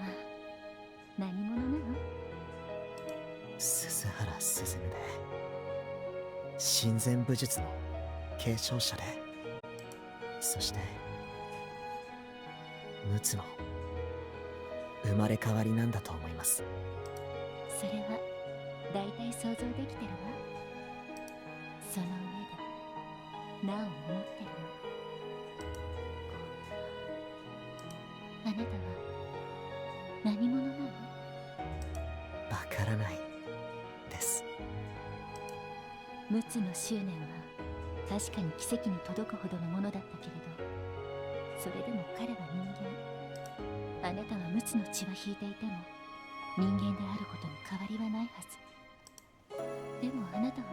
何者なの？鈴原鈴夢で神前武術の継承者で、そして陸奥の生まれ変わりなんだと思います。それはだいたい想像できてるわ。その上でなお思ってるの。あなたは何者なの？わからないです。陸奥の執念は確かに奇跡に届くほどのものだったけれど、それでも彼は人間。あなたは陸奥の血は引いていても人間であることに変わりはないはず。でもあなたは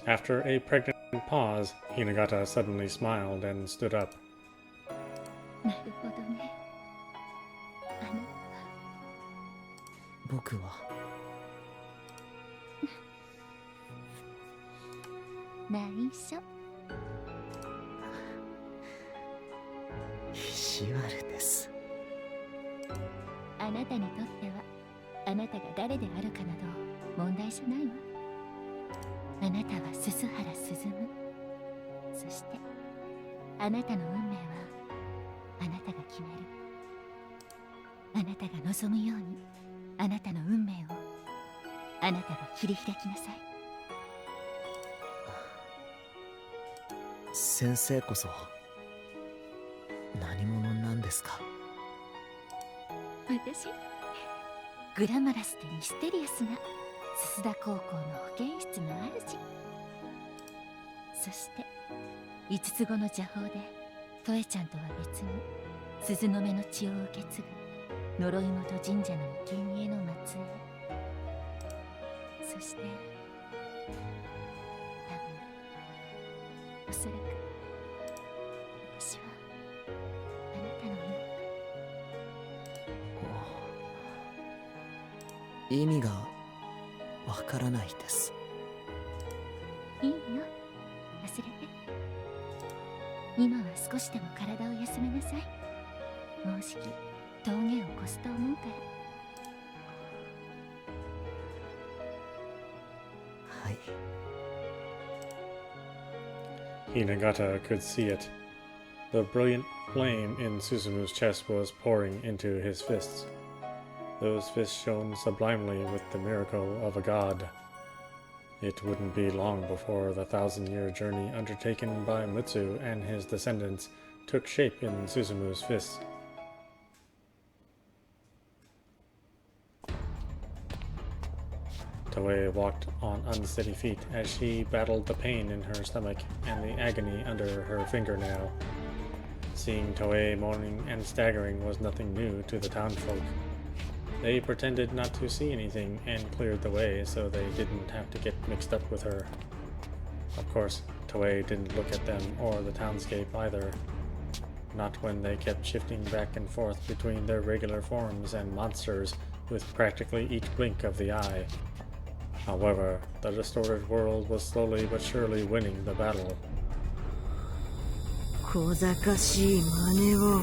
After a pregnant pause, Hinagata suddenly smiled and stood up. なるほどね。あなたは僕は内緒。意地悪です。あなたにとってはあなたが誰であるかなど問題じゃないわ。あなたは鈴原鈴夢。そしてあなたの運命はあなたが決める。あなたが望むようにあなたの運命をあなたが切り開きなさい。先生こそ何者なんですか？私グラマラスでミステリアスな鈴田高校の保健室の主。そして5つ子の邪法でトエちゃんとは別に鈴の目の血を受け継ぐ呪い元神社の生贄の末裔。そして多分おそらく私はあなたの意味がわからないです。いいの、忘れて。今は少しでも体を休めなさい。もうじき峠を越すと思うから。はい。Hinagata could see it. The brilliant flame in Suzumu's chest was pouring into his fists. Those fists shone sublimely with the miracle of a god. It wouldn't be long before the 1,000-year journey undertaken by Mutsu and his descendants took shape in Suzumu's fists. Toei walked on unsteady feet as she battled the pain in her stomach and the agony under her fingernail. Seeing Toei moaning and staggering was nothing new to the townfolk. They pretended not to see anything and cleared the way so they didn't have to get mixed up with her. Of course, Toei didn't look at them or the townscape either. Not when they kept shifting back and forth between their regular forms and monsters with practically each blink of the eye. However, the distorted world was slowly but surely winning the battle. 小賢しい真似を。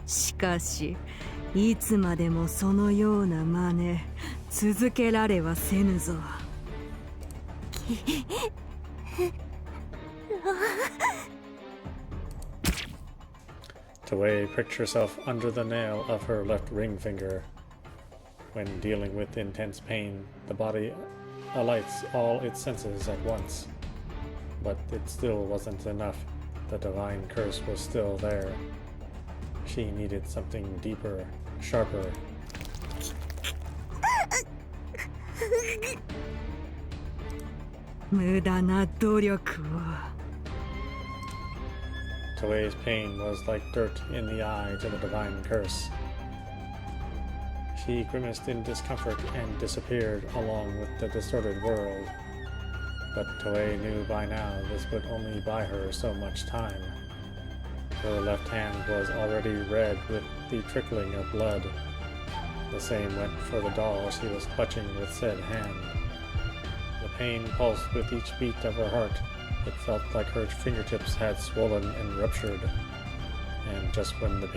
しかしいつまでもそのような真似続けられはせぬぞ。Toei pricked herself under the nail of her left ring finger. When dealing with intense pain, the body alights all its senses at once. But it still wasn't enough. The divine curse was still there. She needed something deeper, sharper. Toei's pain was like dirt in the eye to the divine curse. She grimaced in discomfort and disappeared along with the distorted world. But Toei knew by now this would only buy her so much time. Her left hand was already red with the trickling of blood. The same went for the doll she was clutching with said hand. The pain pulsed with each beat of her heart. It felt like her fingertips had swollen and ruptured. And just when the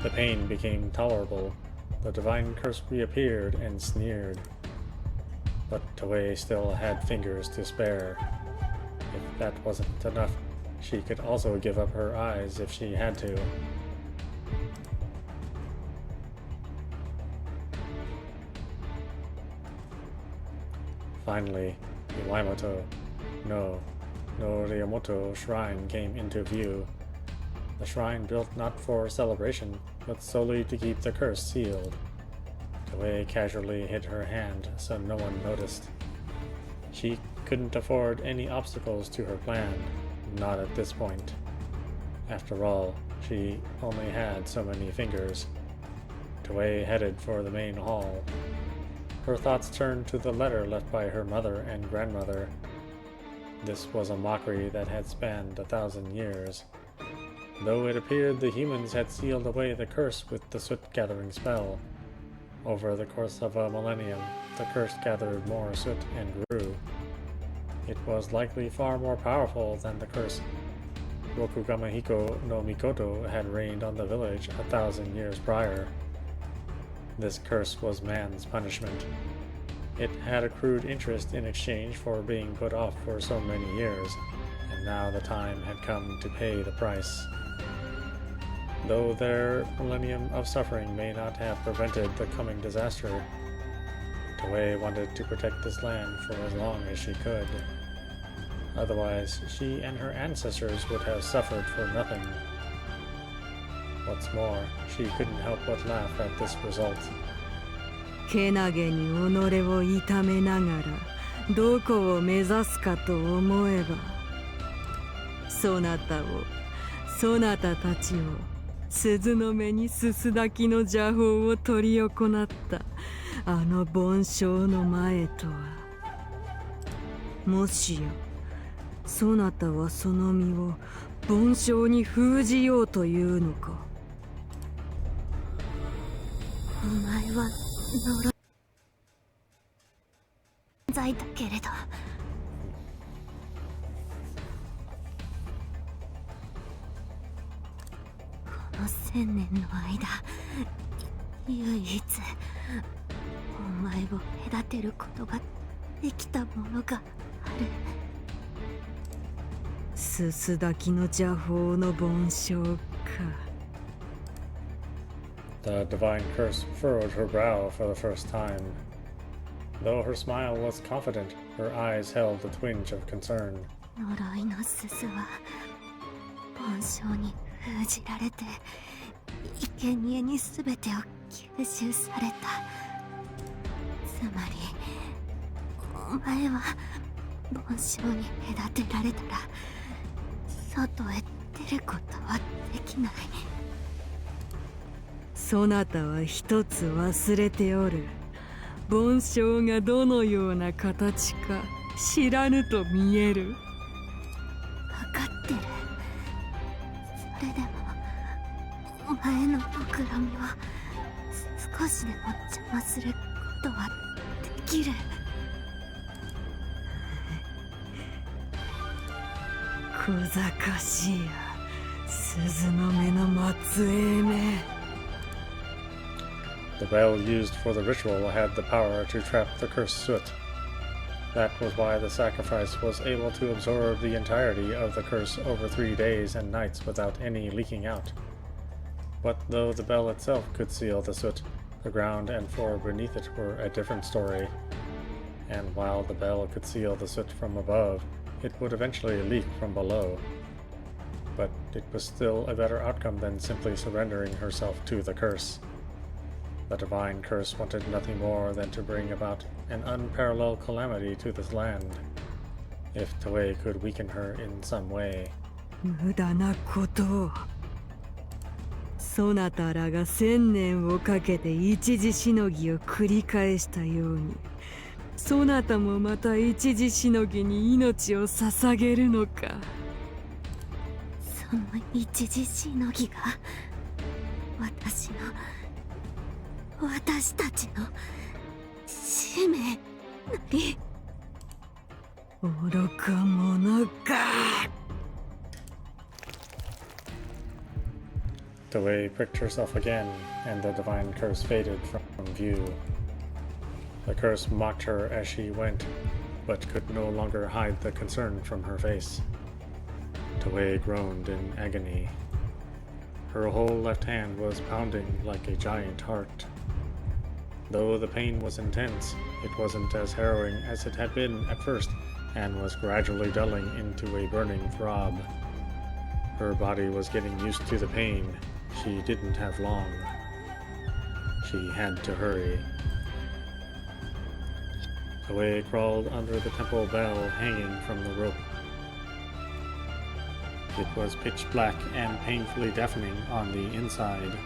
pain became tolerable, the divine curse reappeared and sneered. But Toei still had fingers to spare. If that wasn't enough, she could also give up her eyes if she had to. Finally, Iwaimoto no Ryomoto Shrine came into view. The shrine built not for celebration, but solely to keep the curse sealed. Toei casually hid her hand so no one noticed. She couldn't afford any obstacles to her plan, not at this point. After all, she only had so many fingers. Toei headed for the main hall. Her thoughts turned to the letter left by her mother and grandmother. This was a mockery that had spanned 1,000 years. Though it appeared the humans had sealed away the curse with the soot-gathering spell. Over the course of a millennium, the curse gathered more soot and grew. It was likely far more powerful than the curse Rokugamahiko no Mikoto had reigned on the village 1,000 years prior. This curse was man's punishment. It had accrued interest in exchange for being put off for so many years, and now the time had come to pay the price. Though their millennium of suffering may not have prevented the coming disaster, Toei wanted to protect this land for as long as she could. Otherwise, she and her ancestors would have suffered for nothing. What's more, she couldn't help but laugh at this result. けなげに己を痛めながらどこを目指すかと思えばそなたたちを鈴の目にすすだきの邪法を執り行ったあの梵鐘の前とはもしやそなたはその身を梵鐘に封じようというのかお前は呪い罪だけれどこの1000年の間唯一お前を隔てることができたものがあるすすだきの邪法の梵鐘か The divine curse furrowed her brow for the first time. Though her smile was confident, her eyes held a twinge of concern. 呪いの鈴は梵鐘に封じられて生贄に全てを吸収されたつまりお前は梵鐘に隔てられたら外へ出ることはできないそなたは一つ忘れておる梵鐘がどのような形か知らぬと見える分かってるそれでもお前の目論みを少しでも邪魔することはできる小賢しいや鈴の目の末裔め The bell used for the ritual had the power to trap the cursed soot. That was why the sacrifice was able to absorb the entirety of the curse over 3 days and nights without any leaking out. But though the bell itself could seal the soot, the ground and floor beneath it were a different story. And while the bell could seal the soot from above, it would eventually leak from below. But it was still a better outcome than simply surrendering herself to the curse. The divine curse wanted nothing more than to bring about an unparalleled calamity to this land. If Toei could weaken her in some way. 無駄なことを。そなたらが1000年をかけて一時しのぎを繰り返したように、そなたもまた一時しのぎに命を捧げるのか。その一時しのぎが私たちの使命なり。愚か者か。Toei pricked herself again, and the divine curse faded from view. The curse mocked her as she went, but could no longer hide the concern from her face. Toei groaned in agony. Her whole left hand was pounding like a giant heart. Though the pain was intense, it wasn't as harrowing as it had been at first, and was gradually dulling into a burning throb. Her body was getting used to the pain. She didn't have long. She had to hurry. Toei crawled under the temple bell hanging from the rope. It was pitch black and painfully deafening on the inside.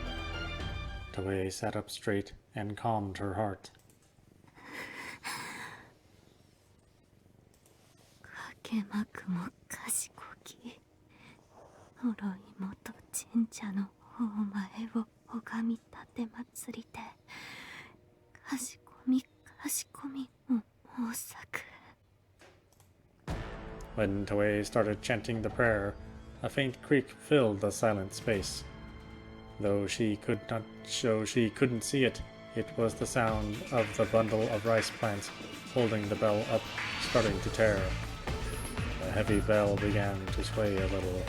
Toei sat up straight and calmed her heart. けまくも賢き呪い元神社のお前を拝み立て祭りで賢みも豊作。 When Toei started chanting the prayer, a faint creak filled the silent space. Though she couldn't see it, it was the sound of the bundle of rice plants holding the bell up starting to tear. The heavy bell began to sway a little.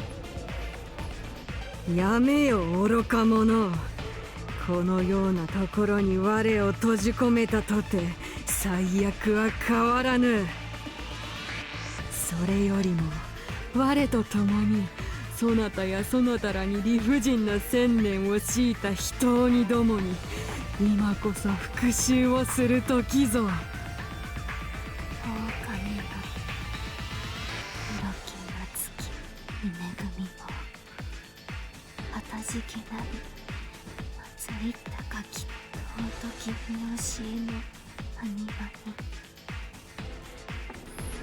やめよ愚か者。このようなところに我を閉じ込めたとて最悪は変わらぬ。それよりも我と共にそなたやそなたらに理不尽な1000年を強いた人鬼どもに今こそ復讐をする時ぞ。狼よ黒きがつき恵みをかたじけなり祭り高き尊き見教えの埴輪に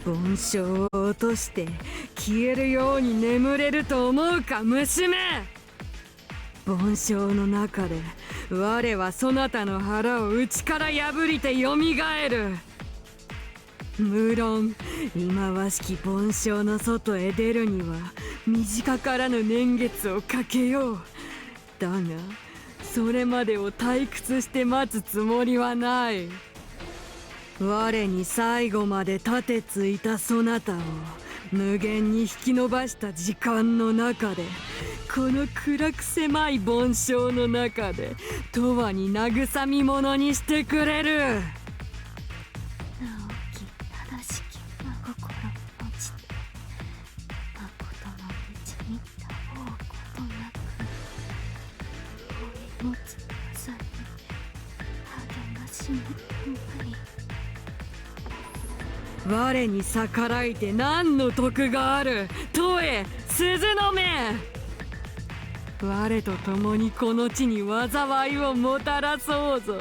梵鐘を落として消えるように眠れると思うか娘。梵鐘の中で我はそなたの腹を内から破りてよみがえる。無論忌まわしき梵鐘の外へ出るには短からぬ年月をかけよう。だがそれまでを退屈して待つつもりはない。我に最後まで盾てついたそなたを無限に引き伸ばした時間の中でこの暗く狭い梵鐘の中で永遠に慰み者にしてくれる。直き正しき真心を持ちて誠の道に倒うことなく追い持つ技に励ましめたまい。我に逆らいて何の得がある。問え鈴の目。我と共にこの地に災いをもたらそうぞ。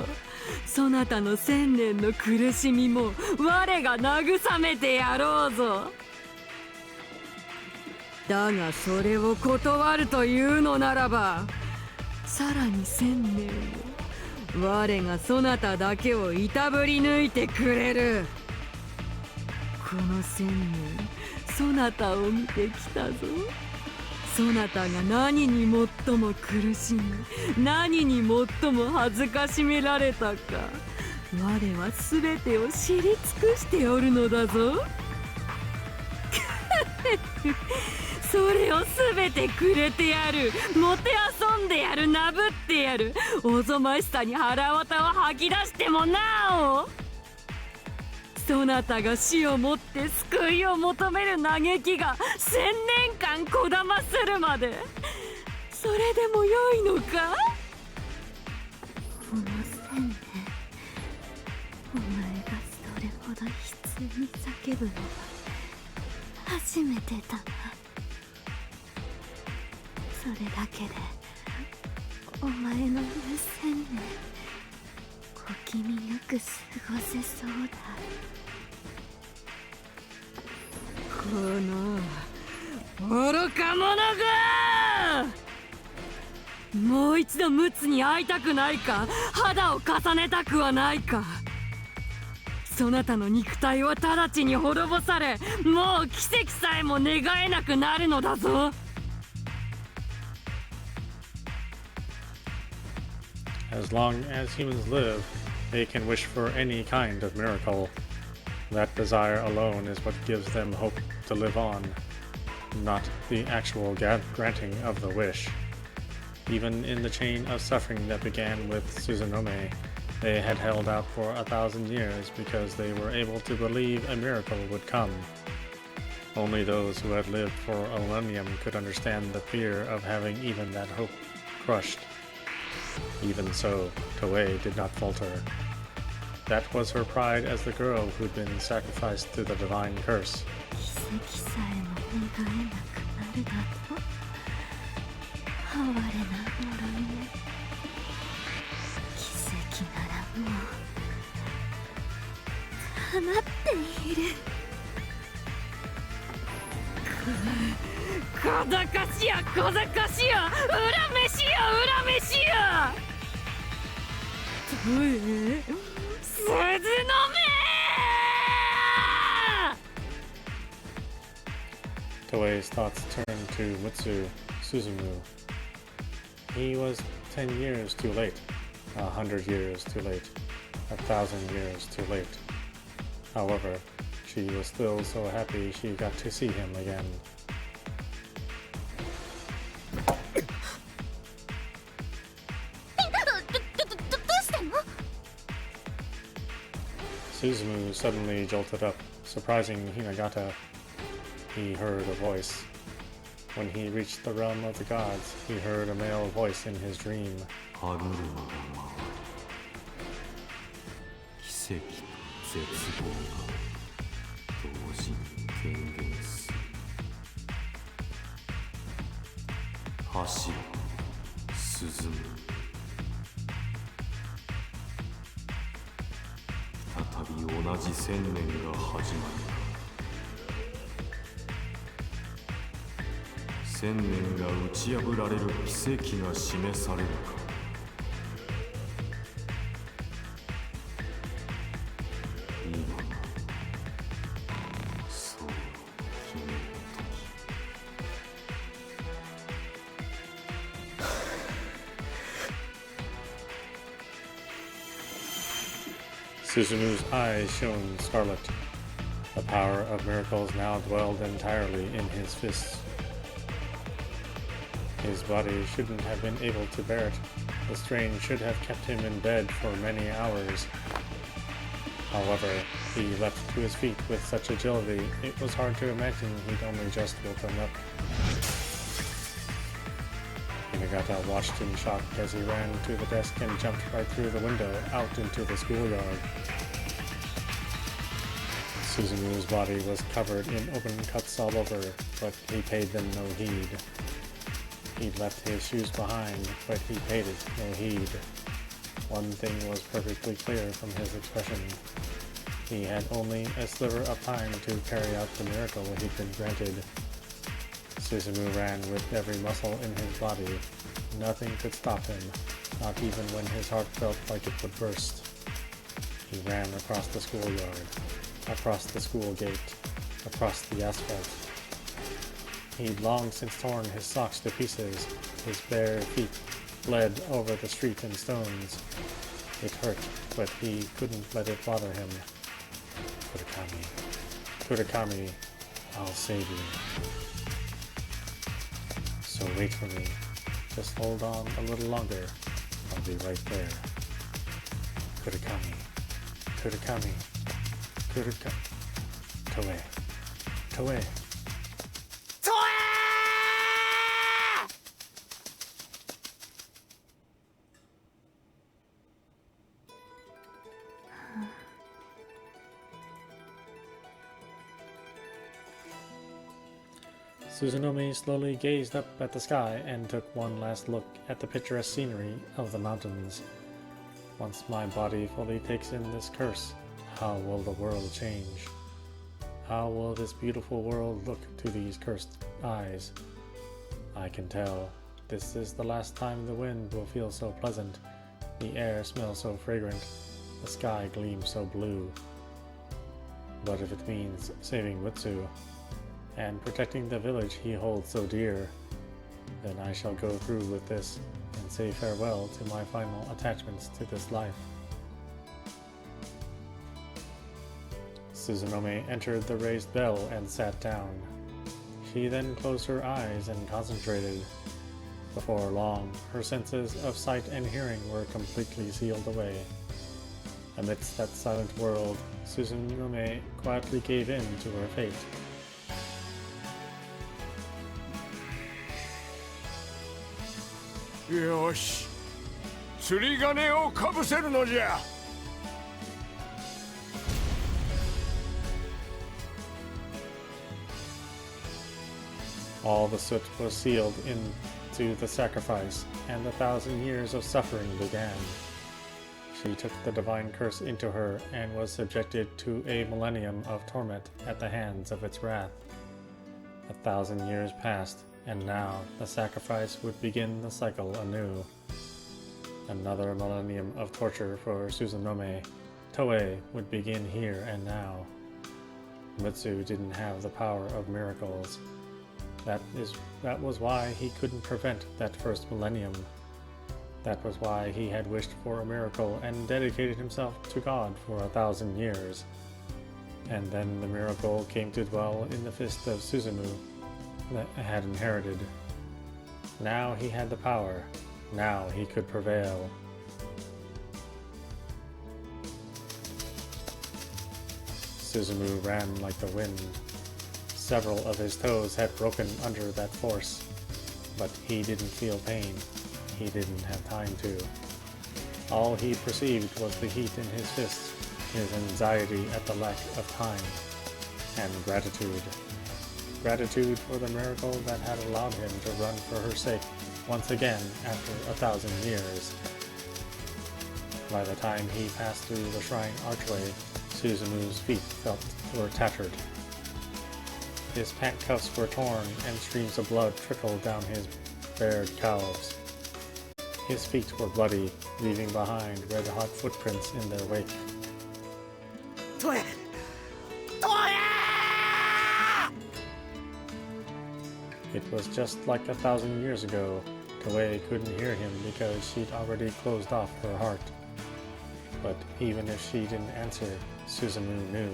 そなたの1000年の苦しみも我が慰めてやろうぞ。だがそれを断るというのならばさらに1000年を我がそなただけをいたぶり抜いてくれる。この1000年そなたを見てきたぞ。そなたが何に最も苦しみ何に最も恥ずかしめられたか我は全てを知り尽くしておるのだぞ。それを全てくれてやる、もて遊んでやる、なぶってやる。おぞましさに腹渡を吐き出してもなお、そなたが死をもって救いを求める嘆きが1000年間こだまするまで、それでもよいのか。この1000年、お前がそれほど悲痛に叫ぶのは初めてだな。それだけでお前の無1000年小気味よく過ごせそうだ。この愚か者が、もう一度陸奥に会いたくないか、肌を重ねたくはないか。そなたの肉体は直ちに滅ぼされ、もう奇跡さえも願えなくなるのだぞ。As long as humans live, they can wish for any kind of miracle. That desire alone is what gives them hope to live on, not the actual granting of the wish. Even in the chain of suffering that began with Suzanome, they had held out for 1,000 years because they were able to believe a miracle would come. Only those who had lived for a millennium could understand the fear of having even that hope crushed. Even so, Toei did not falter. That was her pride as the girl who'd been sacrificed to the divine curse. 奇跡さえも願えなくなるだと。哀れな呪いね。奇跡ならもう叶っている。小賢しや小賢しや、恨めしや恨めしや。トエ、鈴の目。 Toei's thoughts turned to Mutsu Suzumu. He was 10 years too late, 100 years too late, 1,000 years too late. However, she was still so happy she got to see him again. どうしたの？ Suzumu suddenly jolted up, surprising Hinagata. He heard a voice. When he reached the realm of the gods, he heard a male voice in his dream. 歯車が回る。奇跡と絶望が同時に顕現する。走れ、進む。再び同じ1000年が始まる。1000年が打ち破られる奇跡が示されるか。今がそう決める時。Suzumu's eyes shone scarlet. The power of miracles now dwelled entirely in his fists. His body shouldn't have been able to bear it. The strain should have kept him in bed for many hours. However, he leapt to his feet with such agility, it was hard to imagine he'd only just woken up. Hinagata watched in shock as he ran to the desk and jumped right through the window out into the schoolyard. Suzumu's body was covered in open cuts all over, but he paid them no heed. He'd left his shoes behind, but he paid it no heed. One thing was perfectly clear from his expression. He had only a sliver of time to carry out the miracle he'd been granted. Suzumu ran with every muscle in his body. Nothing could stop him, not even when his heart felt like it would burst. He ran across the schoolyard, across the school gate, across the asphalt. He'd long since torn his socks to pieces. His bare feet bled over the street and stones. It hurt, but he couldn't let it bother him. Kurakami, Kurakami, I'll save you. So wait for me. Just hold on a little longer. I'll be right there. Kurakami, Kurakami, Kurakami. Toei, Toei. Suzunome slowly gazed up at the sky and took one last look at the picturesque scenery of the mountains. Once my body fully takes in this curse, how will the world change? How will this beautiful world look to these cursed eyes? I can tell. This is the last time the wind will feel so pleasant, the air smells so fragrant, the sky gleams so blue. But if it means saving Mutsu, and protecting the village he holds so dear, then I shall go through with this and say farewell to my final attachments to this life. Suzunome entered the raised bell and sat down. She then closed her eyes and concentrated. Before long, her senses of sight and hearing were completely sealed away. Amidst that silent world, Suzunome quietly gave in to her fate.よし、釣り鐘をかぶせるのじゃ。All the soot was sealed into the sacrifice, and 1,000 years of suffering began. She took the divine curse into her and was subjected to a millennium of torment at the hands of its wrath. 1,000 years passed, and now the sacrifice would begin the cycle anew. Another millennium of torture for Suzunome. Toei would begin here and now. Mutsu didn't have the power of miracles. That was why he couldn't prevent that first millennium. That was why he had wished for a miracle and dedicated himself to God for 1,000 years. And then the miracle came to dwell in the fist of Suzumu that had inherited. Now he had the power. Now he could prevail. Suzumu ran like the wind. Several of his toes had broken under that force, but he didn't feel pain. He didn't have time to. All he perceived was the heat in his fists, his anxiety at the lack of time, and gratitude. Gratitude for the miracle that had allowed him to run for her sake once again after 1,000 years. By the time he passed through the shrine archway, Suzumu's feet were tattered. His pant cuffs were torn and streams of blood trickled down his bared calves. His feet were bloody, leaving behind red-hot footprints in their wake. Toei! Toei! It was just like 1,000 years ago. Toei couldn't hear him because she'd already closed off her heart. But even if she didn't answer, Suzumu knew.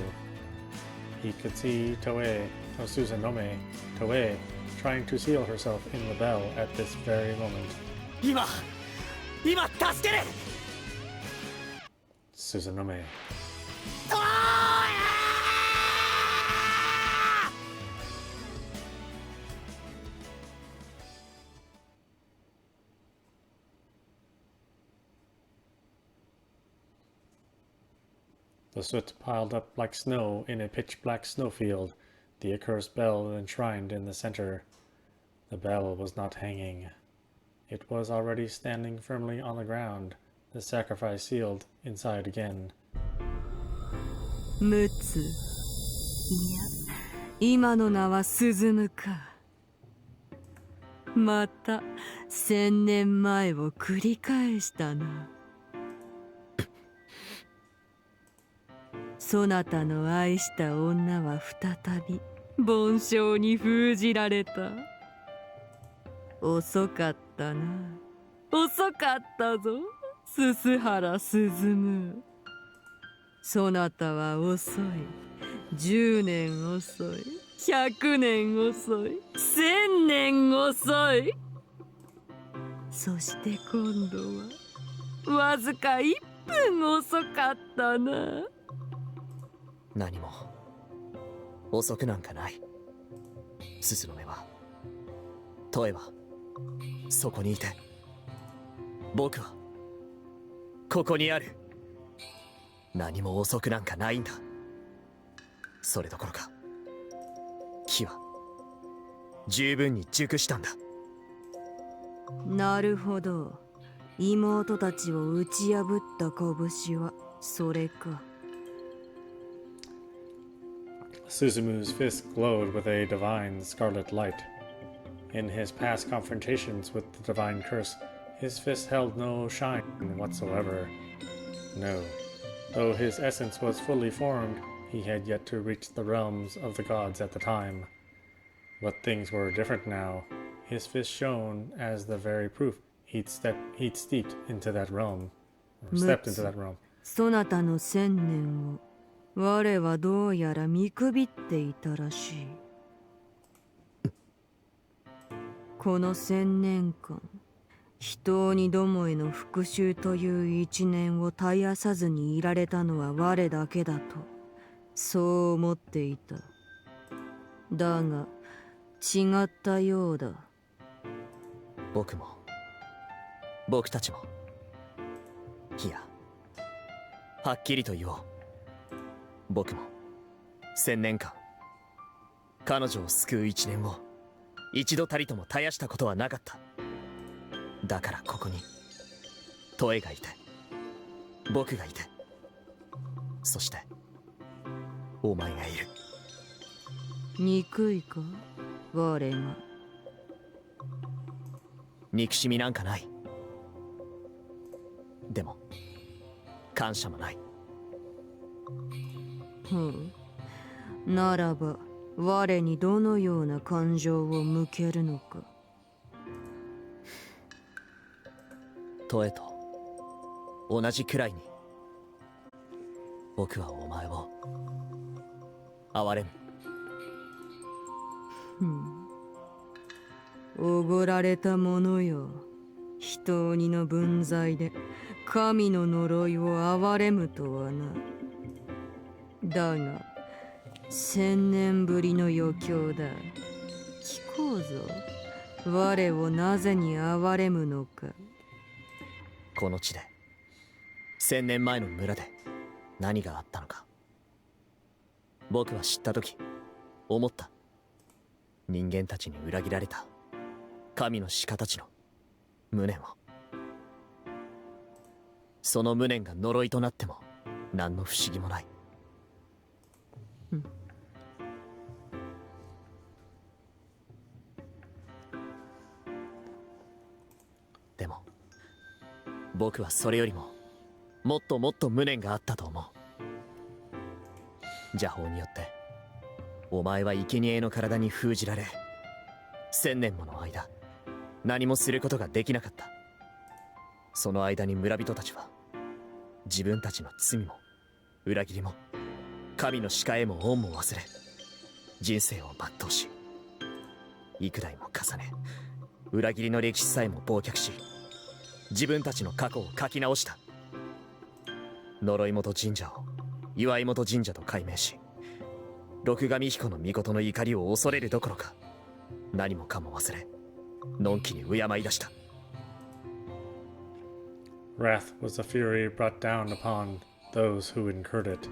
He could see Suzunome, Toei, trying to seal herself in the bell at this very moment. 今助ける Suzunome. The soot piled up like snow in a pitch-black snowfield, the accursed bell enshrined in the center. The bell was not hanging. It was already standing firmly on the ground, the sacrifice sealed inside again. ムツ、いや、今の名は鈴ムか。また1000年前を繰り返したな。そなたの愛した女は再び梵鐘に封じられた。遅かったな。遅かったぞ。鈴原進。そなたは遅い。10年遅い。100年遅い。1000年遅い。そして今度はわずか1分遅かったな。何も遅くなんかない。鈴の目は、トエはそこにいて、僕はここにある。何も遅くなんかないんだ。それどころか木は十分に熟したんだ。なるほど。妹たちを打ち破った拳はそれか。Suzumu's fist glowed with a divine scarlet light. In his past confrontations with the divine curse, his fist held no shine whatsoever. No, though his essence was fully formed, he had yet to reach the realms of the gods at the time. But things were different now. His fist shone as the very proof he'd stepped into that realm. Or stepped into that realm. そなたの1000年を我はどうやら見くびっていたらしい。この1000年間、人にどもへの復讐という一念を絶やさずにいられたのは我だけだと、そう思っていた。だが、違ったようだ。僕も、僕たちも。いや、はっきりと言おう。僕も、1000年間、彼女を救う一年を、一度たりとも絶やしたことはなかった。だからここに、トエがいて、僕がいて、そして、お前がいる。憎いか、我が。憎しみなんかない。でも、感謝もない。ならば我にどのような感情を向けるのか。トエと同じくらいに、僕はお前を憐れむ。おごられたものよ。人鬼の分際で神の呪いを憐れむとはな。だが1000年ぶりの余興だ。聞こうぞ。我をなぜに憐れむのか。この地で1000年前の村で何があったのか。僕は知った時思った。人間たちに裏切られた神の鹿たちの無念を。その無念が呪いとなっても何の不思議もない。でも僕はそれよりももっともっと無念があったと思う。邪法によってお前は生贄の体に封じられ、1000年もの間何もすることができなかった。その間に村人たちは自分たちの罪も裏切りも神の鹿へも恩も忘れ、人生を全うし、幾代も重ね裏切りの歴史さえも忘却し、自分たちの過去を書き直した。呪い元神社を祝い元神社と改名し、六神彦の御の怒りを恐れるどころか、何もかも忘れ、のんきに敬い出した。Wrath was a fury brought down upon those who incurred it.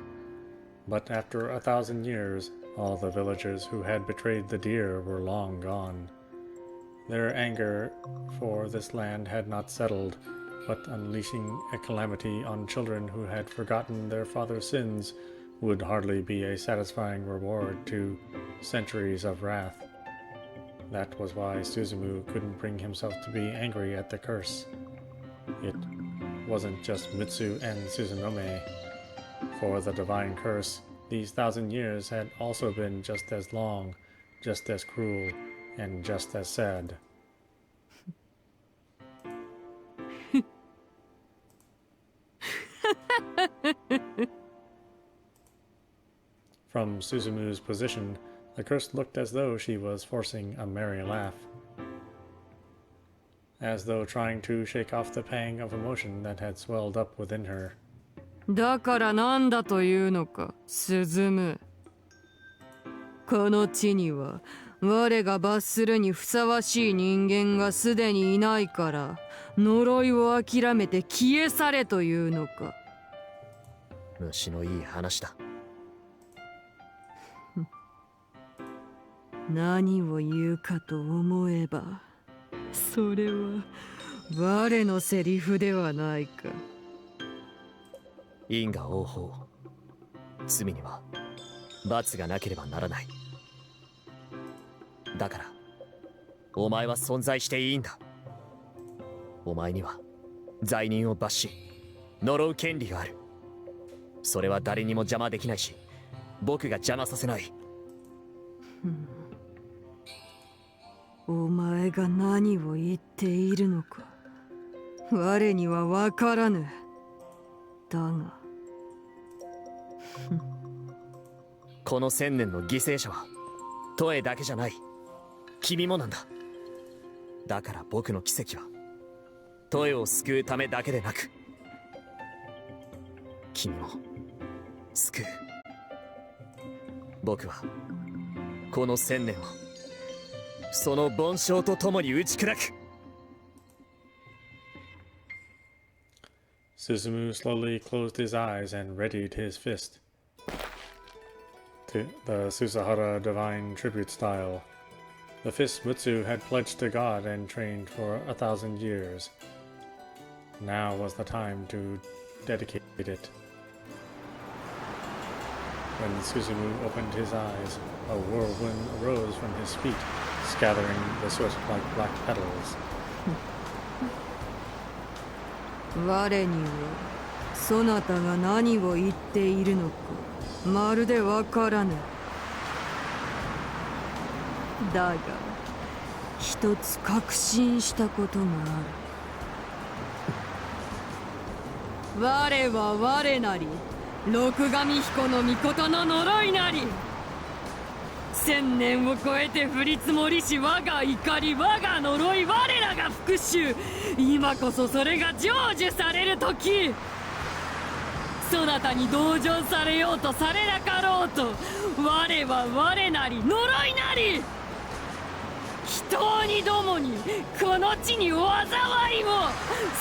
But after 1,000 years, all the villagers who had betrayed the deer were long gone. Their anger for this land had not settled, but unleashing a calamity on children who had forgotten their father's sins would hardly be a satisfying reward to centuries of wrath. That was why Suzumu couldn't bring himself to be angry at the curse. It wasn't just Mitsu and Suzunome. For the divine curse, these 1,000 years had also been just as long, just as cruel, and just as sad. From Suzumu's position, the curse looked as though she was forcing a merry laugh, as though trying to shake off the pang of emotion that had swelled up within her. だからなんだというのか、鈴む。この地には我が罰するにふさわしい人間がすでにいないから、呪いを諦めて消え去れというのか。虫のいい話だ。何を言うかと思えば、それは我のセリフではないか。因果応報。罪には罰がなければならない。だからお前は存在していいんだ。お前には罪人を罰し呪う権利がある。それは誰にも邪魔できないし、僕が邪魔させない。お前が何を言っているのか我には分からぬ。だがこの1000年の犠牲者はトエだけじゃない。君もなんだ。だから僕の奇跡はトエを救うためだけでなく、君も救う。僕はこの1000年をその梵鐘とともに打ち砕く。Suzumu slowly closed his eyes and readied his fist. To the Susahara divine tribute style. The fist Mutsu had pledged to God and trained for 1,000 years. Now was the time to dedicate it. When Suzumu opened his eyes, a whirlwind arose from his feet, scattering the soot like black petals. 我にはそなたが何を言っているのかまるでわからぬ。だが一つ確信したことがある。我は我なり六神彦の御事の呪いなり。1000年を超えて降り積もりし我が怒り、我が呪い、我らが復讐。今こそそれが成就される時。そなたに同情されようとされなかろうと、我は我なり呪いなり。人にどもにこの地に災いを、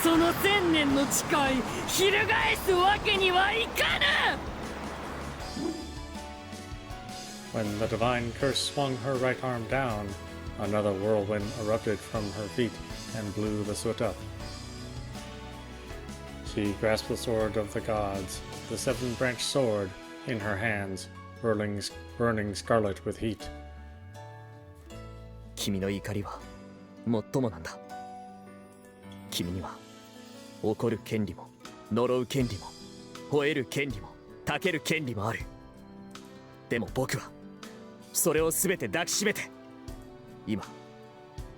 その1000年の誓い翻すわけにはいかぬ。When the divine curse swung her right arm down, another whirlwind erupted from her feet and blew the soot up. She grasped the sword of the gods, the seven-branched sword, in her hands, burning scarlet with heat. 君の怒りは最もなんだ。君には怒る権利も呪う権利も吠える権利もたける権利もある。でも僕はそれを全て抱きしめて、今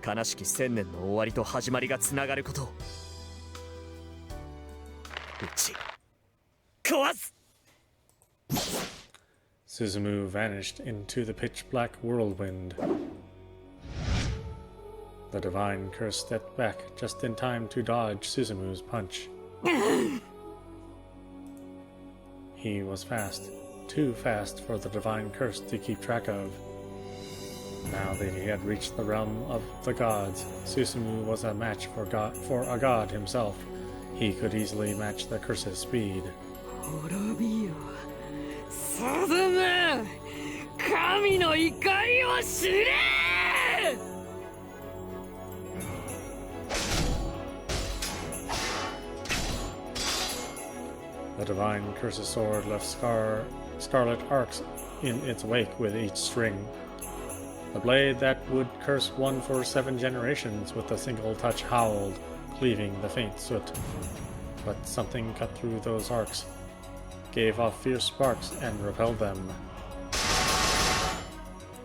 悲しき1000年の終わりと始まりがつながることを打ち壊す。Suzumu vanished into the pitch-black whirlwind. The divine curse stepped back just in time to dodge Suzumu's punch. He was fast, too fast for the divine curse to keep track of. Now that he had reached the realm of the gods, Suzumu was a match for a god himself. He could easily match the curse's speed. 滅びよ、スズム、神の怒りを知れ。The divine curse's sword left scarlet arcs in its wake with each string. The blade that would curse one for 7 generations with a single touch howled, cleaving the faint soot. But something cut through those arcs, gave off fierce sparks, and repelled them.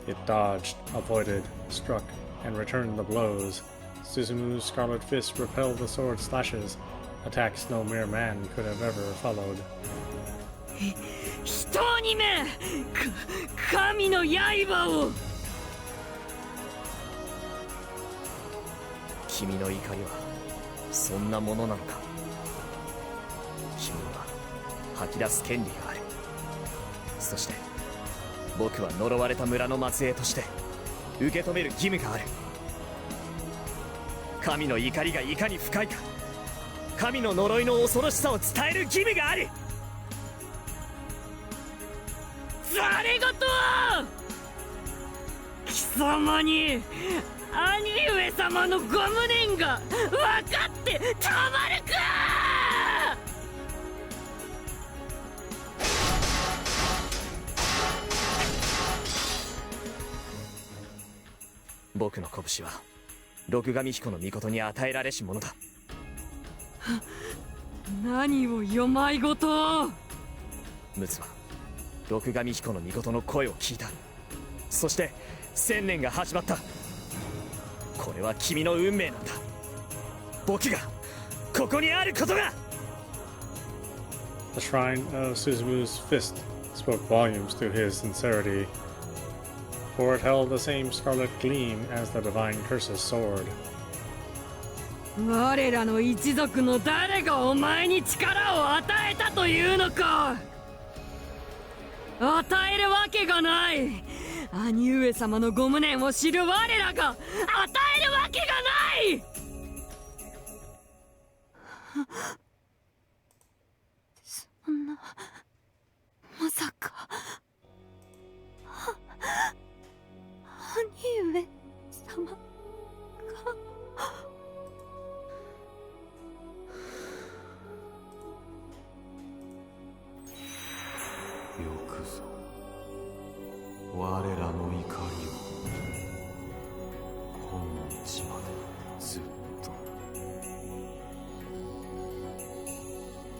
It dodged, avoided, struck, and returned the blows. Suzumu's scarlet fist repelled the sword slashes, attacks no mere man could have ever followed. 人にめ神の刃を。君の怒りはそんなものなのか。君には吐き出す権利がある。そして僕は呪われた村の末裔として受け止める義務がある。神の怒りがいかに深いか、神の呪いの恐ろしさを伝える義務がある。ざれ言は貴様に兄上様のご無念が分かってたまるか。僕の拳は六神彦の御に与えられしものだ。何をよまいごと。陸奥は六神彦の御の声を聞いた。そして1000年が始まった。これは君の運命なんだ。僕がここにあることが。 The shrine of Suzumu's fist spoke volumes to his sincerity, for it held the same scarlet gleam as the divine curse's sword. 我らの一族の誰がお前に力を与えたというのか。与えるわけがない。兄上様のご無念を知る我らが与えるわけがない。そんな、まさか兄上様が。よくぞ我らの怒りを今日までずっと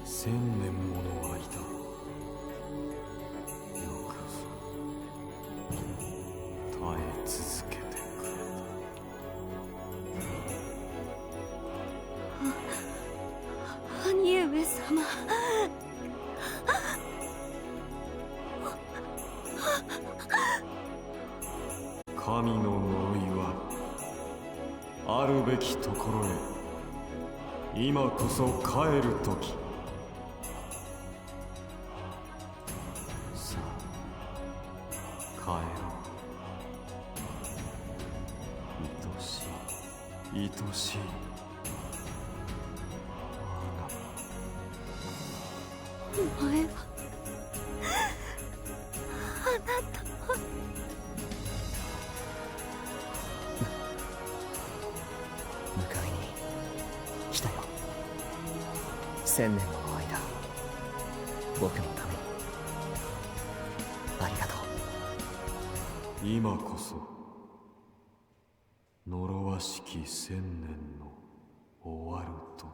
1000年もの間よくぞ耐え続けてくれた。兄上様。神の呪いはあるべきところへ今こそ帰る時。さあ帰ろう。愛しい愛しいお前はあなたは。迎えに来たよ。1000年もの間僕のためにありがとう。今こそ呪わしき1000年の終わる時。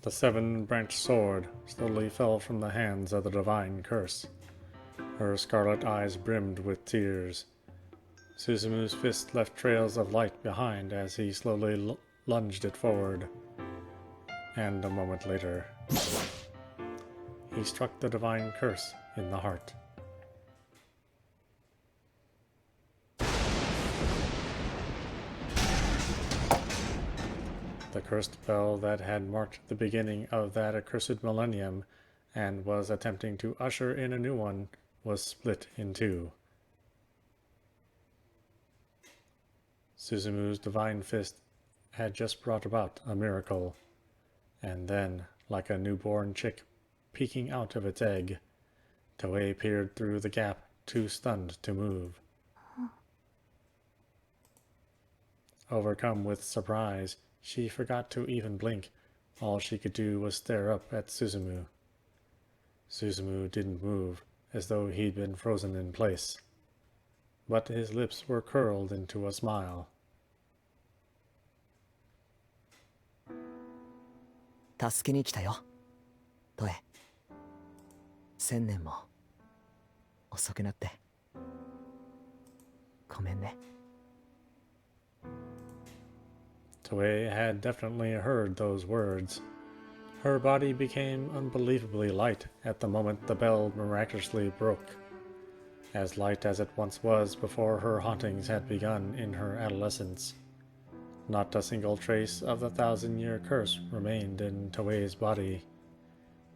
The seven-branched sword slowly fell from the hands of the divine curse. Her scarlet eyes brimmed with tears. Suzumu's fist left trails of light behind as he slowly lunged it forward. And a moment later, he struck the divine curse in the heart. The cursed bell that had marked the beginning of that accursed millennium and was attempting to usher in a new one was split in two. Suzumu's divine fist had just brought about a miracle, and then, like a newborn chick peeking out of its egg, Toei peered through the gap, too stunned to move. Overcome with surprise, she forgot to even blink. All she could do was stare up at Suzumu. Suzumu didn't move, as though he'd been frozen in place. But his lips were curled into a smile. 助けに来たよ、トエ。1000年も遅くなってごめんね。Toei had definitely heard those words. Her body became unbelievably light at the moment the bell miraculously broke. As light as it once was before her hauntings had begun in her adolescence. Not a single trace of the 1,000-year curse remained in Toei's body.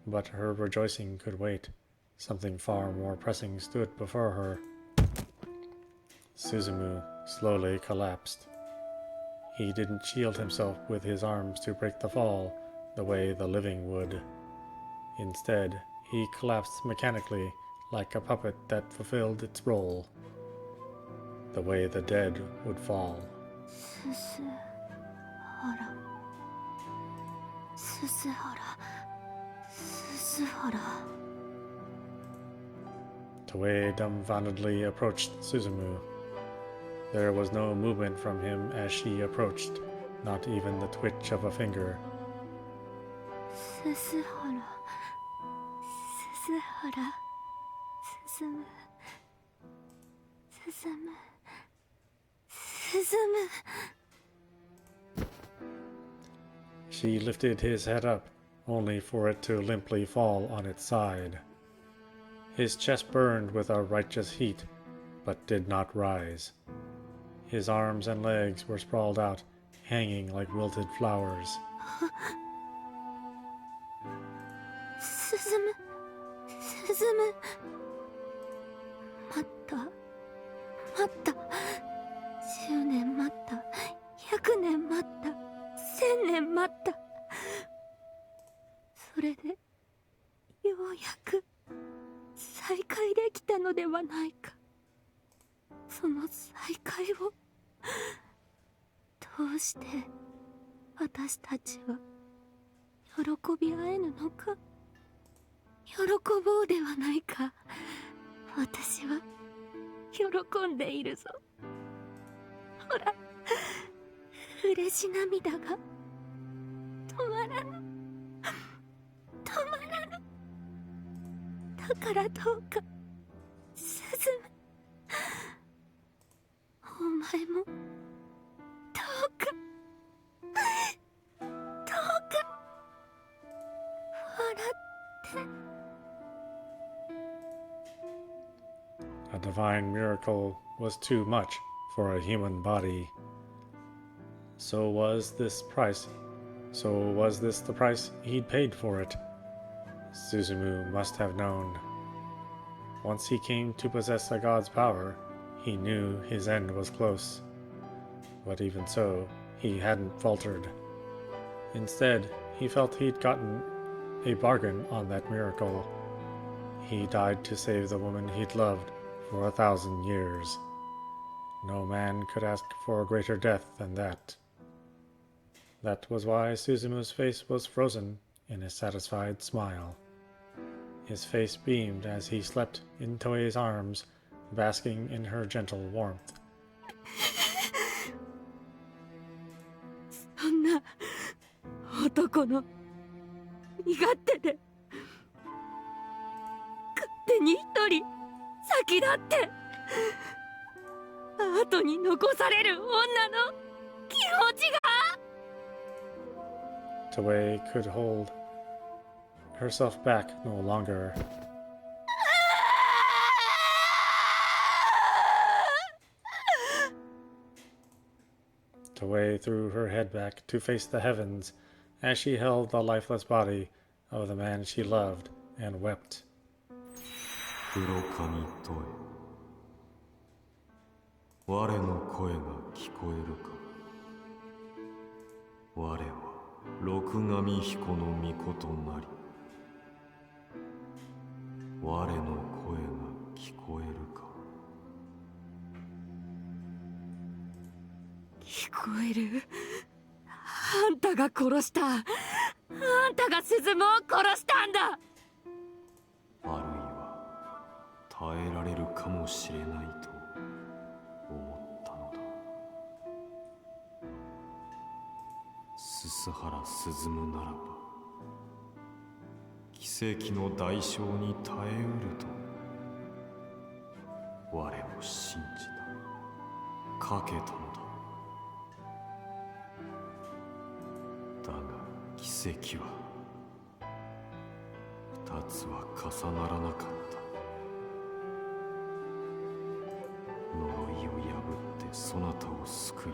But her rejoicing could wait. Something far more pressing stood before her. Suzumu slowly collapsed. He didn't shield himself with his arms to break the fall the way the living would. Instead, he collapsed mechanically like a puppet that fulfilled its role, the way the dead would fall. Toei dumbfoundedly approached Suzumu. There was no movement from him as she approached, not even the twitch of a finger. She lifted his head up, only for it to limply fall on its side. His chest burned with a righteous heat, but did not rise. His arms and legs were sprawled out, hanging like wilted flowers. Suzumu. 待った10年待った100年待った1000年待った。それでようやく再会できたのではないか。その再会をどうして私たちは喜び合えぬのか。喜ぼうではないか。私は喜んでいるぞ。ほら、嬉し涙が止まらぬ。止まらぬ。だからどうか、進む。お前も、どうか、どうか、笑って。A divine miracle was too much for a human body. So was this the price he'd paid for it? Suzumu must have known. Once he came to possess a god's power, he knew his end was close. But even so, he hadn't faltered. Instead, he felt he'd gotten a bargain on that miracle. He died to save the woman he'd loved for 1,000 years. No man could ask for a greater death than that. That was why Suzumu's face was frozen in a satisfied smile. His face beamed as he slept in Toei's arms, basking in her gentle warmth. そんな男の身勝手で勝手に一人先立って後に残される女の気持ちが。 Toei could hold herself back no longer. Toei threw her head back to face the heavens as she held the lifeless body of the man she loved and wept. 黒髪とえ、我の声が聞こえるか。我は六神彦の御事なり。我の声が聞こえるか。聞こえる。あんたが殺した。あんたが鈴間を殺したんだ。あるいは耐えられるかもしれないと思ったのだ。鈴原鈴ならば奇跡の代償に耐えうると我を信じた。かけたのだ。奇跡は二つは重ならなかった。呪いを破ってそなたを救い、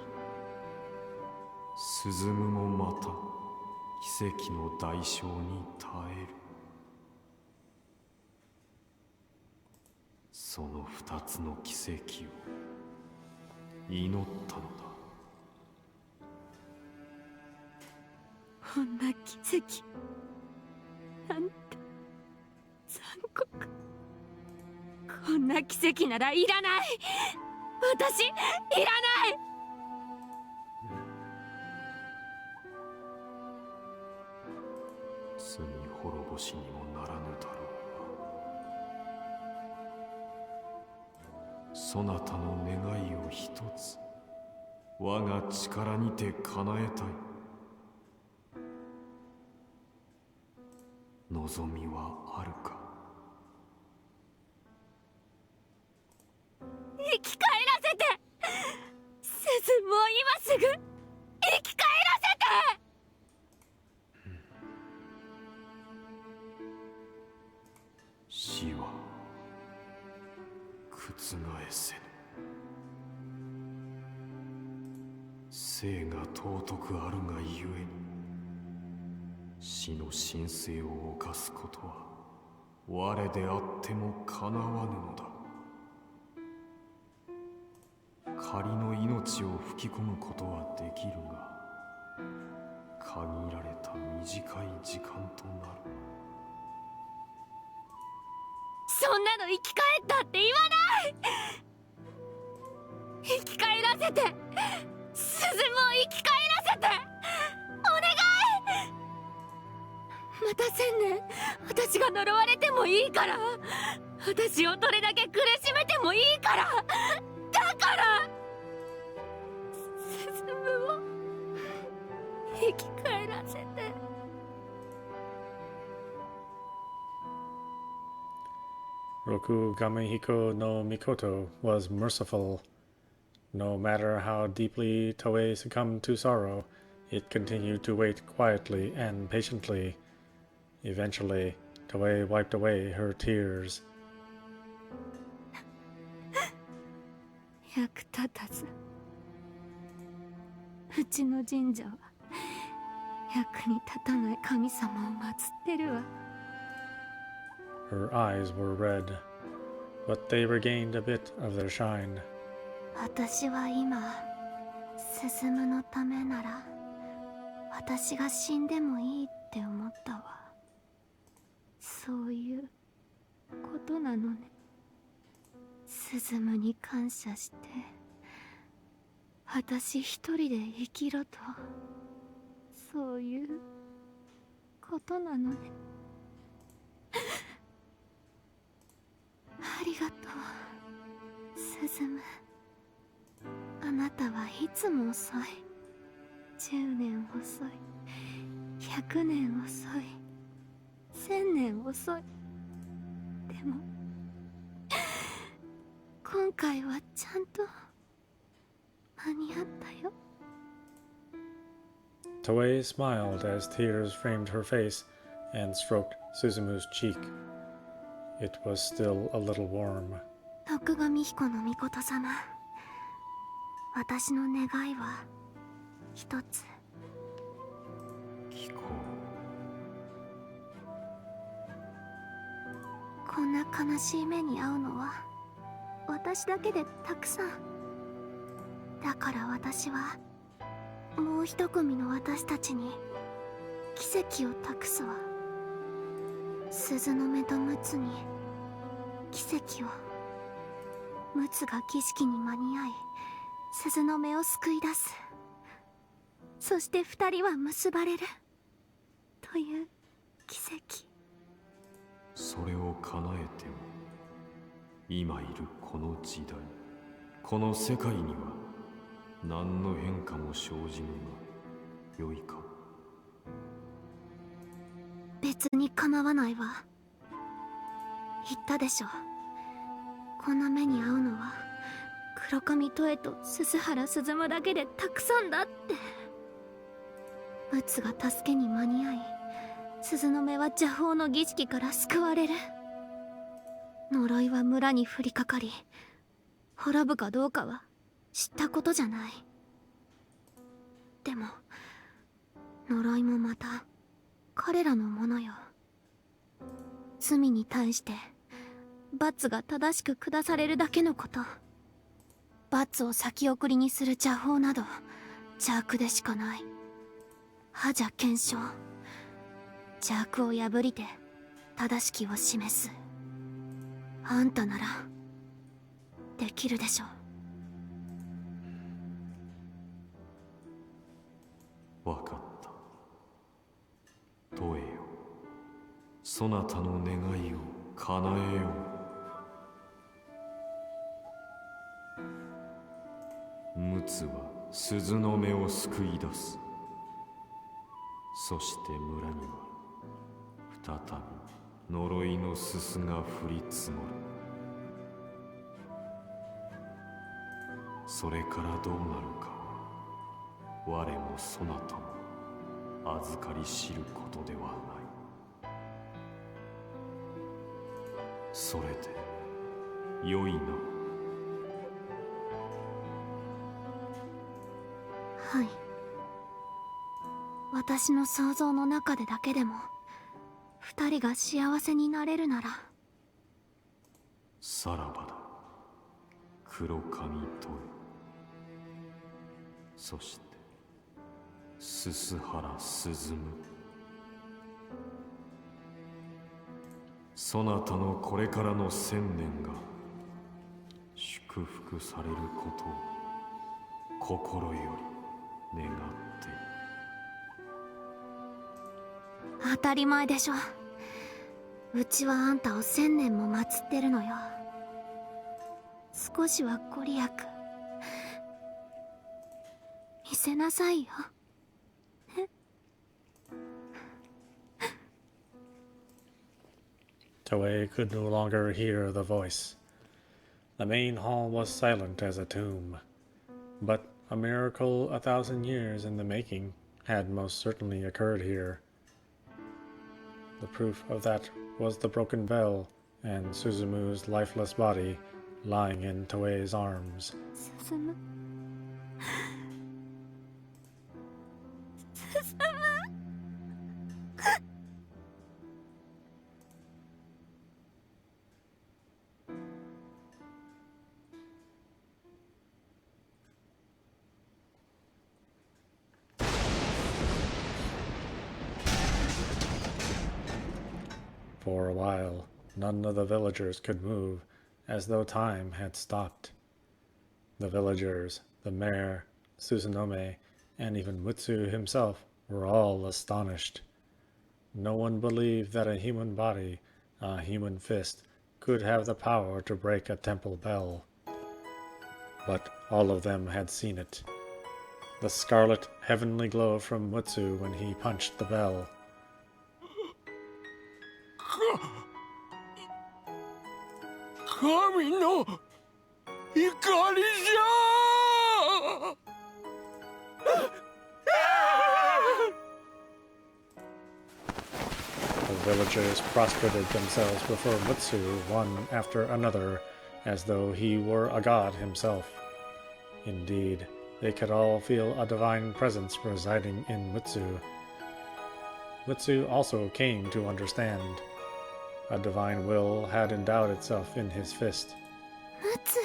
鈴もまた奇跡の代償に耐える。その二つの奇跡を祈ったのだ。こんな奇跡なんて残酷。こんな奇跡ならいらない。私いらない。罪滅ぼしにもならぬだろうが、そなたの願いを一つ我が力にて叶えたい。望みはあるか。生き返らせて。鈴も今すぐ生き返らせて。死は覆せぬ。生が尊くあるがゆえに、死の神聖を犯すことは我であってもかなわぬのだ。仮の命を吹き込むことはできるが、限られた短い時間となる。そんなの生き返ったって言わない。生き返らせて。鈴も生き返らせて。お願い。また1000年私が呪われてもいいから。私をどれだけ苦しめてもいいから。だから鈴を生き返らせて。Rokugamehiko no Mikoto was merciful. No matter how deeply Toei succumbed to sorrow, it continued to wait quietly and patiently. Eventually, Toei wiped away her tears. 役立たず。うちの神社は役に立たない神様を祀ってるわ。Her eyes were red, but they regained a bit of their shine. 私は今、進むのためなら私が死んでもいいって思ったわ。そういうことなのね。進むに感謝して、私一人で生きろと、そういうことなのね。ありがとう、進む。あなたはいつも遅い。10年遅い。100年遅い。1000年遅い。でも今回はちゃんと間に合ったよ。Toei smiled as tears framed her face and stroked Suzumu's cheek. It was still a little warm. 徳上彦の御事様、私の願いは一つ。聞こう。こんな悲しい目に遭うのは私だけでたくさん。だから私はもう一組の私たちに奇跡を託すわ。鈴の目と陸奥に奇跡を。陸奥が儀式に間に合い鈴の目を救い出す。そして二人は結ばれるという奇跡。それを叶えても、今いるこの時代、この世界には何の変化も生じぬがよいか。別に構わないわ。言ったでしょ。こんな目に遭うのは黒髪トエと鈴原鈴間だけでたくさんだって。ウツが助けに間に合い、鈴の目は邪法の儀式から救われる。呪いは村に降りかかり、滅ぶかどうかは知ったことじゃない。でも呪いもまた彼らのものよ。罪に対して罰が正しく下されるだけのこと。罰を先送りにする邪法など邪悪でしかない。覇者検証、邪悪を破りて正しきを示す。あんたならできるでしょう。わかった。問えよ。そなたの願いを叶えよう。陸奥は鈴の目を救い出す。そして村には再び呪いのすすが降り積もる。それからどうなるかは我もそなたも預かり知ることではない。それでよいな。はい。私の想像の中でだけでも二人が幸せになれるなら。さらばだ、黒髪とえ。そして鈴原鈴む。そなたのこれからの1000年が祝福されることを心より願っている。当たり前でしょ。うちはあんたを1000年も祀ってるのよ。少しはご利益見せなさいよ。Toei could no longer hear the voice. The main hall was silent as a tomb. But a miracle 1,000 years in the making had most certainly occurred here. The proof of that was the broken bell and Suzumu's lifeless body lying in Toei's arms. 進む。進む。For a while, none of the villagers could move, as though time had stopped. The villagers, the mayor, Susanome, and even Mutsu himself were all astonished. No one believed that a human body, a human fist, could have the power to break a temple bell. But all of them had seen it. The scarlet, heavenly glow from Mutsu when he punched the bell. 神の怒りじゃ。 The villagers prostrated themselves before Mutsu one after another, as though he were a god himself. Indeed, they could all feel a divine presence residing in Mutsu. Mutsu also came to understand. A divine will had endowed itself in his fist. ムツ。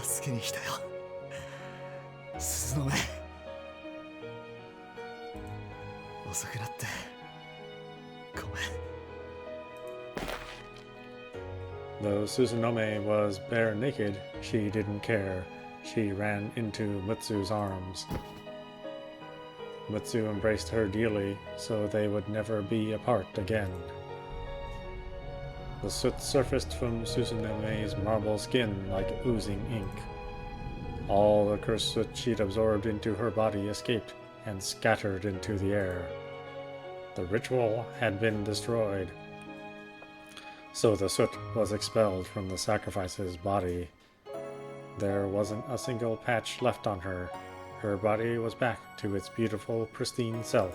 助けに来たよ、鈴の目。遅くなってごめん。 Though Susanome was bare naked, she didn't care. She ran into Mutsu's arms. Mutsu embraced her dearly, so they would never be apart again. The soot surfaced from Susanome's marble skin like oozing ink. All the cursed soot she'd absorbed into her body escaped and scattered into the air. The ritual had been destroyed, so the soot was expelled from the sacrifice's body. There wasn't a single patch left on her. Her body was back to its beautiful, pristine self.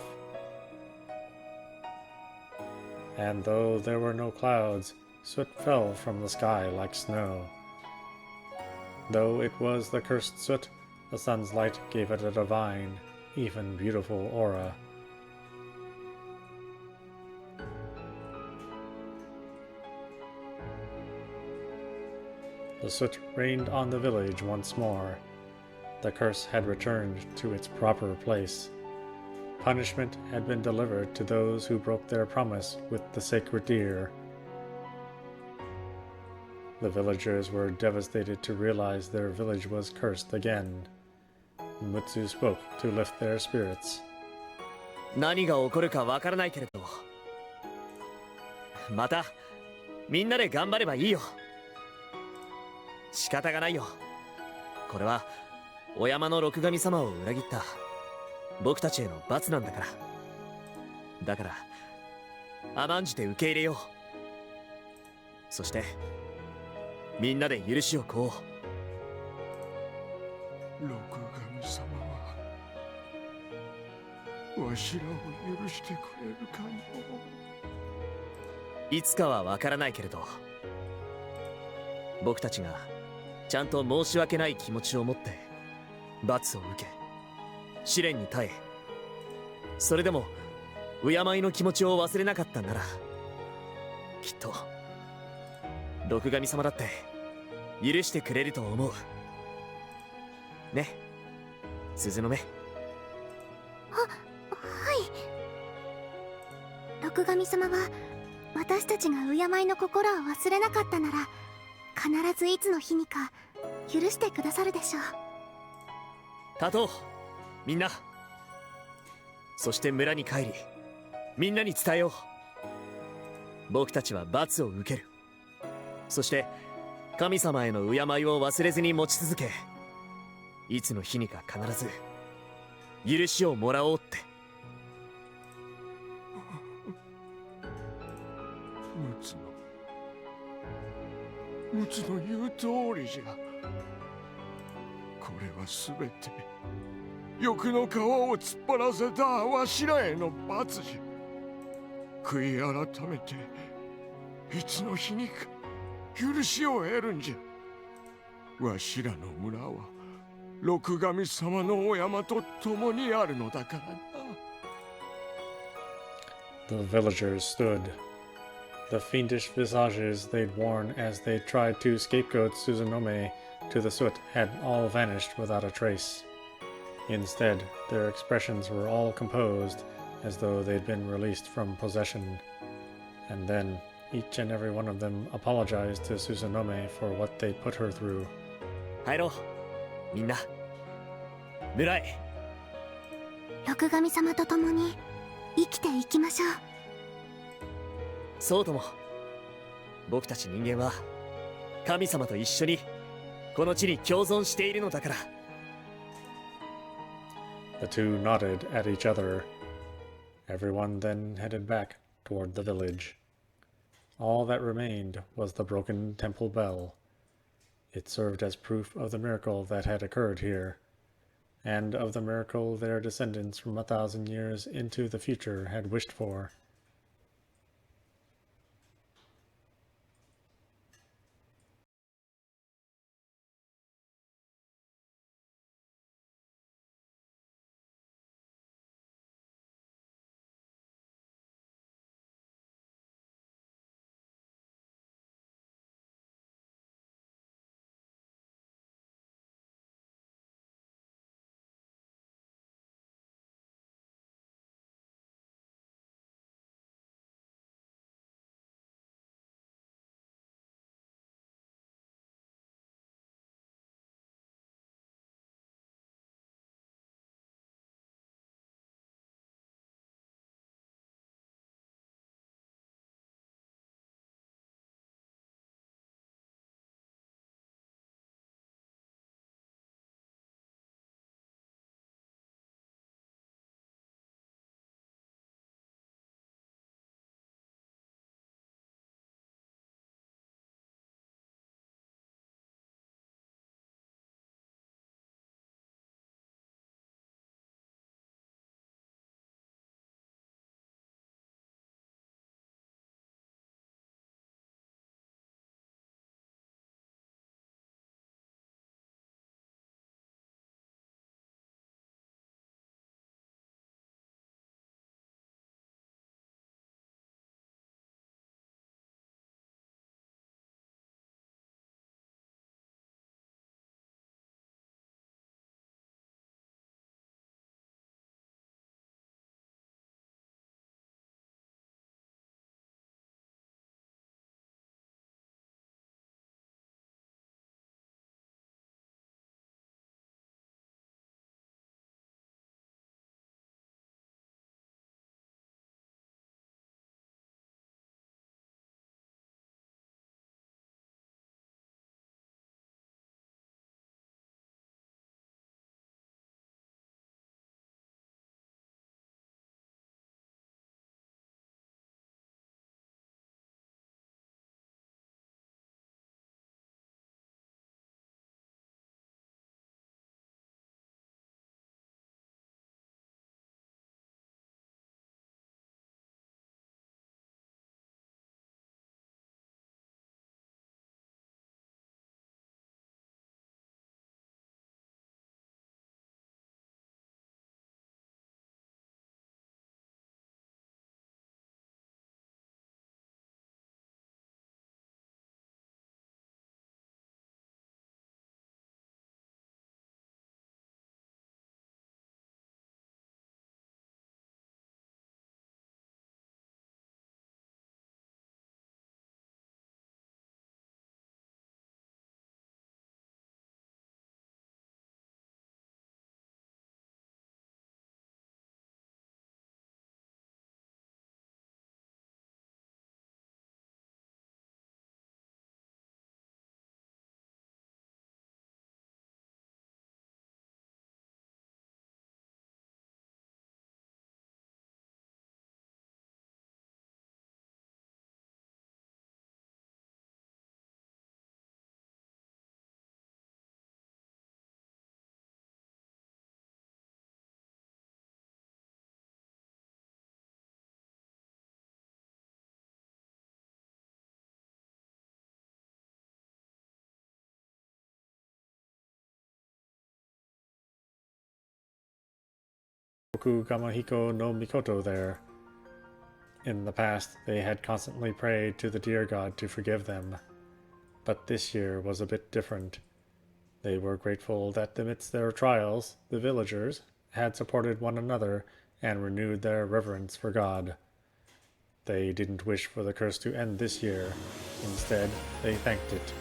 And though there were no clouds, soot fell from the sky like snow. Though it was the cursed soot, the sun's light gave it a divine, even beautiful aura. The soot rained on the village once more. The curse had returned to its proper place. Punishment had been delivered to those who broke their promise with the sacred deer. The villagers were devastated to realize their village was cursed again. Mutsu spoke to lift their spirits. 何が起こるかわからないけれど、またみんなで頑張ればいいよ。仕方がないよ。これはお山の六神様を裏切った僕たちへの罰なんだから。だから甘んじて受け入れよう。そしてみんなで許しを請おう。六神様はわしらを許してくれるかの。いつかはわからないけれど、僕たちがちゃんと申し訳ない気持ちを持って罰を受け、試練に耐え、それでも敬いの気持ちを忘れなかったなら、きっと六神様だって許してくれると思う。ね、鈴の目。はい。六神様は私たちが敬いの心を忘れなかったなら、必ずいつの日にか許してくださるでしょう。立とう、みんな。そして村に帰り、みんなに伝えよう。僕たちは罰を受ける。そして神様への敬いを忘れずに持ち続け、いつの日にか必ず許しをもらおうって。ムツの言う通りじゃ。これはすべて欲の皮を突っ張らせたわしらへの罰じゃ。悔い改めていつの日にか許しを得るんじゃ。わしらの村は六神様のお山と共にあるのだからな。The villagers stood. The fiendish visages they'd worn as they tried to scapegoat Suzunome to the soot had all vanished without a trace. Instead, their expressions were all composed, as though they'd been released from possession. And then, each and every one of them apologized to Suzunome for what they'd put her through. 入ろう、みんな。村へ。六神様と共に生きていきましょう。そうとも。僕たち人間は神様と一緒にこの地に共存しているのだから。The two nodded at each other. Everyone then headed back toward the village. All that remained was the broken temple bell. It served as proof of the miracle that had occurred here, and of the miracle their descendants from 1,000 years into the future had wished for. Rokugamahiko no Mikoto there. In the past, they had constantly prayed to the deer god to forgive them. But this year was a bit different. They were grateful that amidst their trials, the villagers had supported one another and renewed their reverence for God. They didn't wish for the curse to end this year. Instead, they thanked it.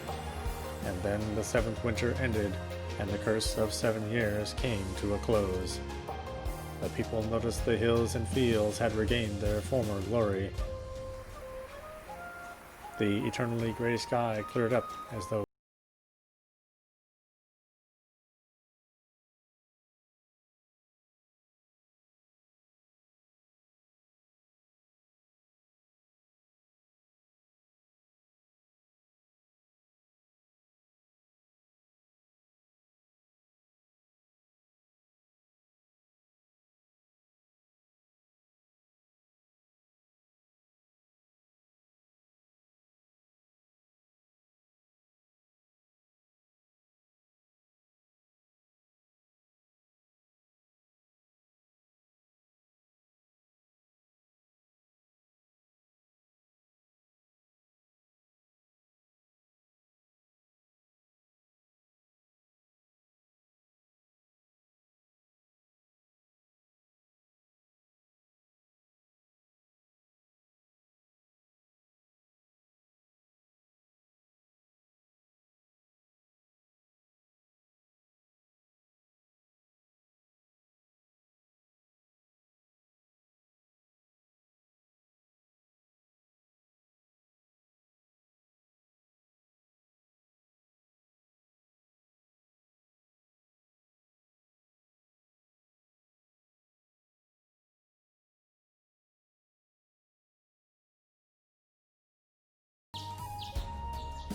And then the 7th winter ended, and the curse of 7 years came to a close. The people noticed the hills and fields had regained their former glory. The eternally gray sky cleared up as though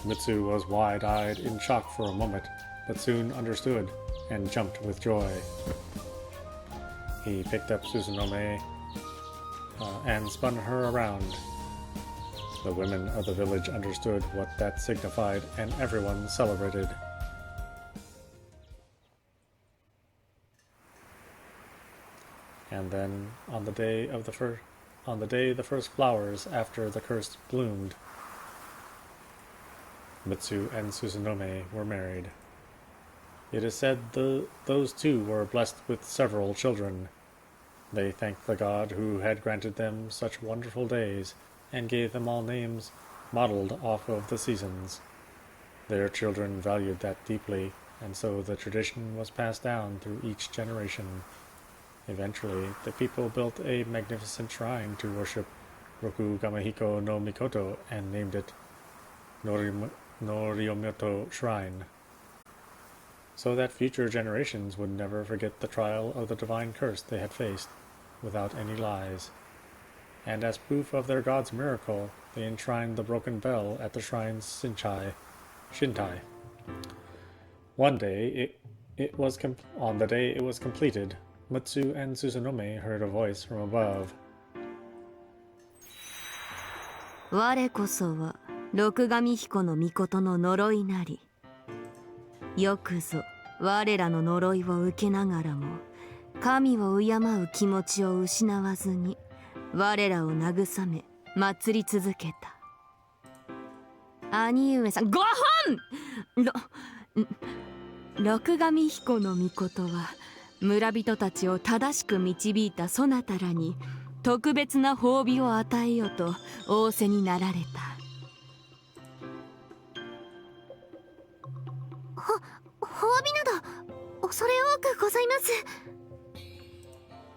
Mitsu was wide-eyed in shock for a moment, but soon understood and jumped with joy. He picked up Susanome and spun her around. The women of the village understood what that signified, and everyone celebrated. And then, on the day the first flowers after the curse bloomed, Mitsu and Susanome were married. It is said those two were blessed with several children. They thanked the god who had granted them such wonderful days, and gave them all names modeled off of the seasons. Their children valued that deeply, and so the tradition was passed down through each generation. Eventually, the people built a magnificent shrine to worship Rokugamahiko no Mikoto and named it Noriomoto Shrine, so that future generations would never forget the trial of the divine curse they had faced, without any lies. And as proof of their god's miracle, they enshrined the broken bell at the shrine's Shintai. One day, on the day it was completed, Mitsu and Susanome heard a voice from above. 我こそは六神彦の命の呪いなり。よくぞ我らの呪いを受けながらも神を敬う気持ちを失わずに我らを慰め祭り続けた。兄上さん、5本六神彦の命は村人たちを正しく導いたそなたらに特別な褒美を与えようと仰せになられた。褒美など恐れ多くございます。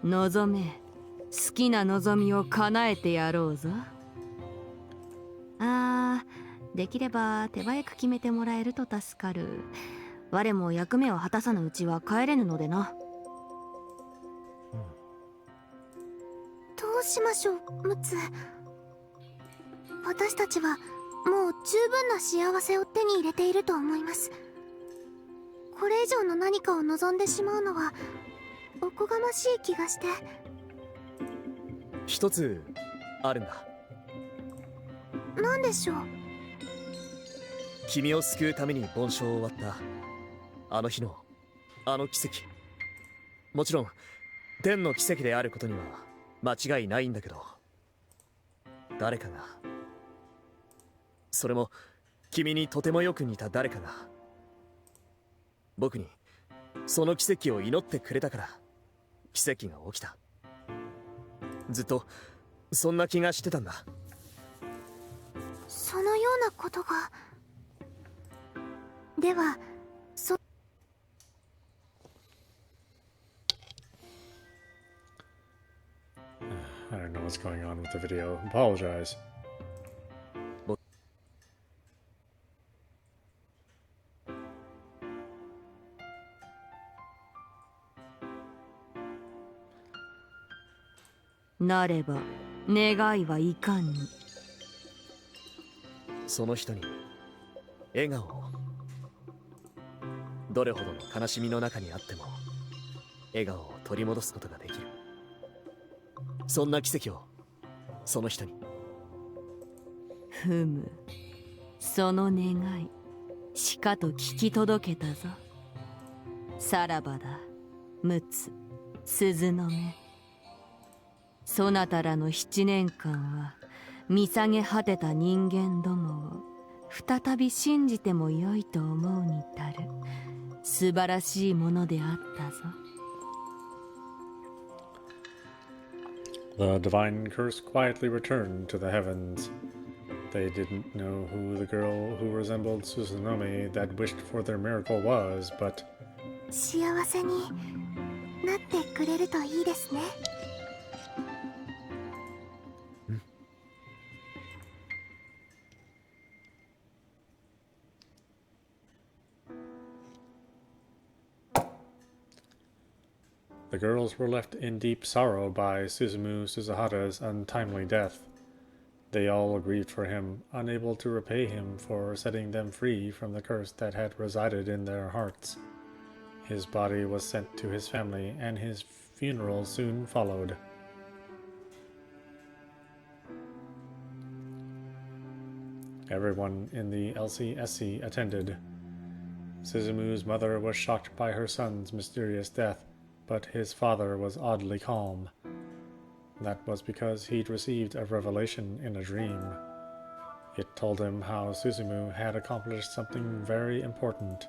望め、好きな望みを叶えてやろうぞ。できれば手早く決めてもらえると助かる。我も役目を果たさぬうちは帰れぬのでな。どうしましょう、ムツ。私たちはもう十分な幸せを手に入れていると思います。これ以上の何かを望んでしまうのはおこがましい気がして。一つあるんだ。何でしょう。君を救うために盆栽を割ったあの日のあの奇跡。もちろん天の奇跡であることには間違いないんだけど、誰かが、それも君にとてもよく似た誰かが僕にその奇跡を祈ってくれたから奇跡が起きた。ずっとそんな気がしてたんだ。そのようなことが。ではI don't know what's going on with the video. Apologize. なれば願いはいかんに。その人に笑顔を。どれほどの悲しみの中にあっても笑顔を取り戻すことができる。そんな奇跡をその人に。ふむ、その願いしかと聞き届けたぞ。さらばだ、陸奥鈴の目。そなたらの7年間は見下げ果てた人間どもを再び信じてもよいと思うに足る素晴らしいものであったぞ。The divine curse quietly returned to the heavens. They didn't know who the girl who resembled Susanome that wished for their miracle was, but 幸せになってくれるといいですね。the girls were left in deep sorrow by Suzumu Suzahara's untimely death. They all grieved for him, unable to repay him for setting them free from the curse that had resided in their hearts. His body was sent to his family, and his funeral soon followed. Everyone in the LCSC attended. Suzumu's mother was shocked by her son's mysterious death, but his father was oddly calm. That was because he'd received a revelation in a dream. It told him how Suzumu had accomplished something very important,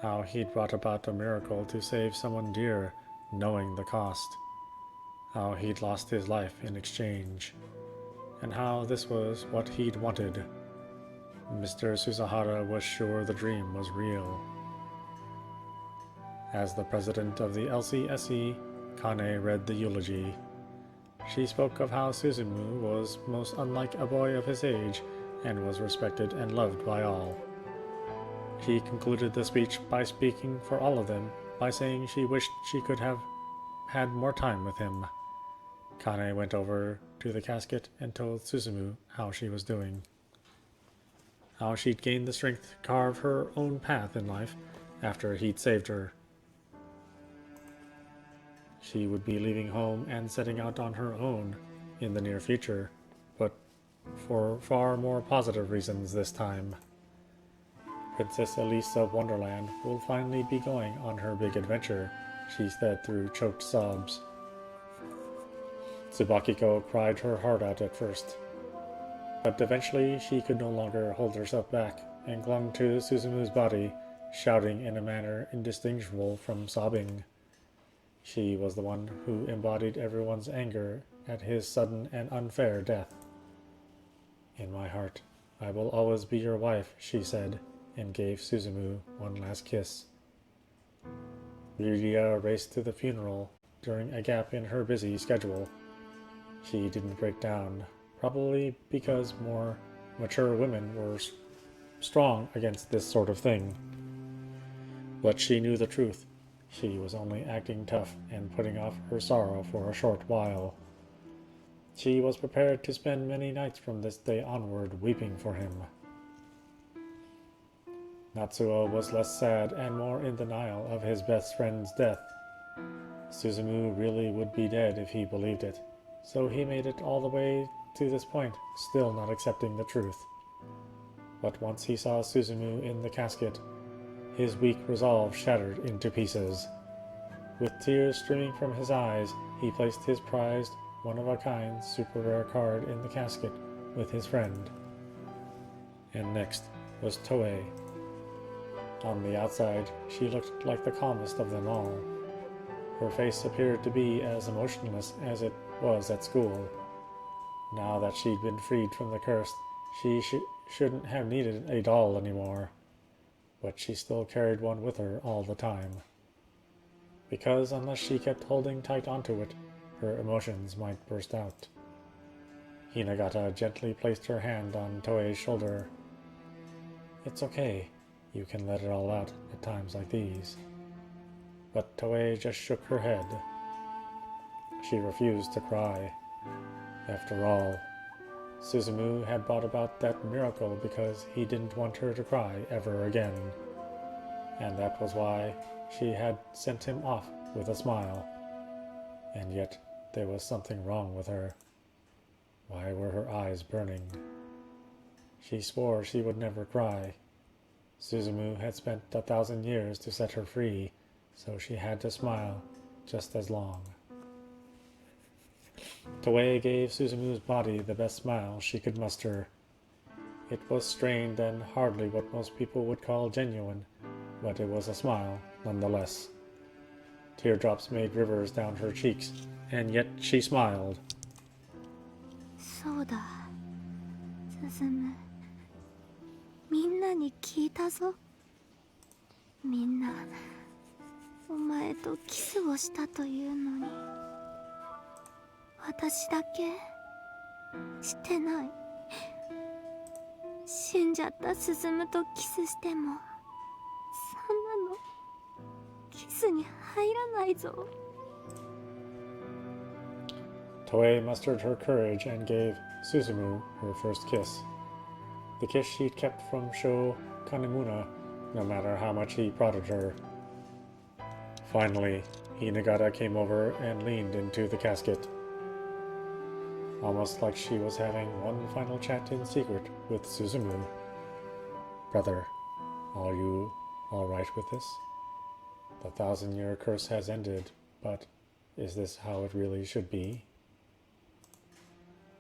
how he'd brought about a miracle to save someone dear, knowing the cost, how he'd lost his life in exchange, and how this was what he'd wanted. Mr. Suzahara was sure the dream was real. As the president of the LCSE, Kane read the eulogy. She spoke of how Suzumu was most unlike a boy of his age and was respected and loved by all. She concluded the speech by speaking for all of them by saying she wished she could have had more time with him. Kane went over to the casket and told Suzumu how she was doing, how she'd gained the strength to carve her own path in life after he'd saved her. She would be leaving home and setting out on her own in the near future, but for far more positive reasons this time. Princess Elise of Wonderland will finally be going on her big adventure, she said through choked sobs. Tsubakiko cried her heart out at first, but eventually she could no longer hold herself back and clung to Suzumu's body, shouting in a manner indistinguishable from sobbing. She was the one who embodied everyone's anger at his sudden and unfair death. In my heart, I will always be your wife, she said, and gave Suzumu one last kiss. Ryuria raced to the funeral during a gap in her busy schedule. She didn't break down, probably because more mature women were strong against this sort of thing. But she knew the truth. She was only acting tough and putting off her sorrow for a short while. She was prepared to spend many nights from this day onward weeping for him. Natsuo was less sad and more in denial of his best friend's death. Suzumu really would be dead if he believed it, so he made it all the way to this point, still not accepting the truth. But once he saw Suzumu in the casket, his weak resolve shattered into pieces. With tears streaming from his eyes, he placed his prized, one-of-a-kind, super rare card in the casket with his friend. And next was Toei. On the outside, she looked like the calmest of them all. Her face appeared to be as emotionless as it was at school. Now that she'd been freed from the curse, she shouldn't have needed a doll anymore. But she still carried one with her all the time. Because unless she kept holding tight onto it, her emotions might burst out. Hinagata gently placed her hand on Toei's shoulder. "It's okay. You can let it all out at times like these." But Toei just shook her head. She refused to cry. After all, Suzumu had brought about that miracle because he didn't want her to cry ever again. And that was why she had sent him off with a smile. And yet there was something wrong with her. Why were her eyes burning? She swore she would never cry. Suzumu had spent 1,000 years to set her free, so she had to smile just as long. Toei gave Suzumu's body the best smile she could muster. It was strained and hardly what most people would call genuine, but it was a smile nonetheless. Teardrops made rivers down her cheeks, and yet she smiled. そうだ、進。みんなに聞いたぞ。みんなお前とキスをしたというのに、私だけしてない。死んじゃった進とキスしても、そんなのキスに入らないぞ。Toei mustered her courage and gave Suzumu her first kiss. The kiss she'd kept from Sho Kanemuna, no matter how much he prodded her. Finally, Hinagata came over and leaned into the casket. Almost like she was having one final chat in secret with Suzumu. "Brother, are you all right with this? The 1,000-year curse has ended, but is this how it really should be?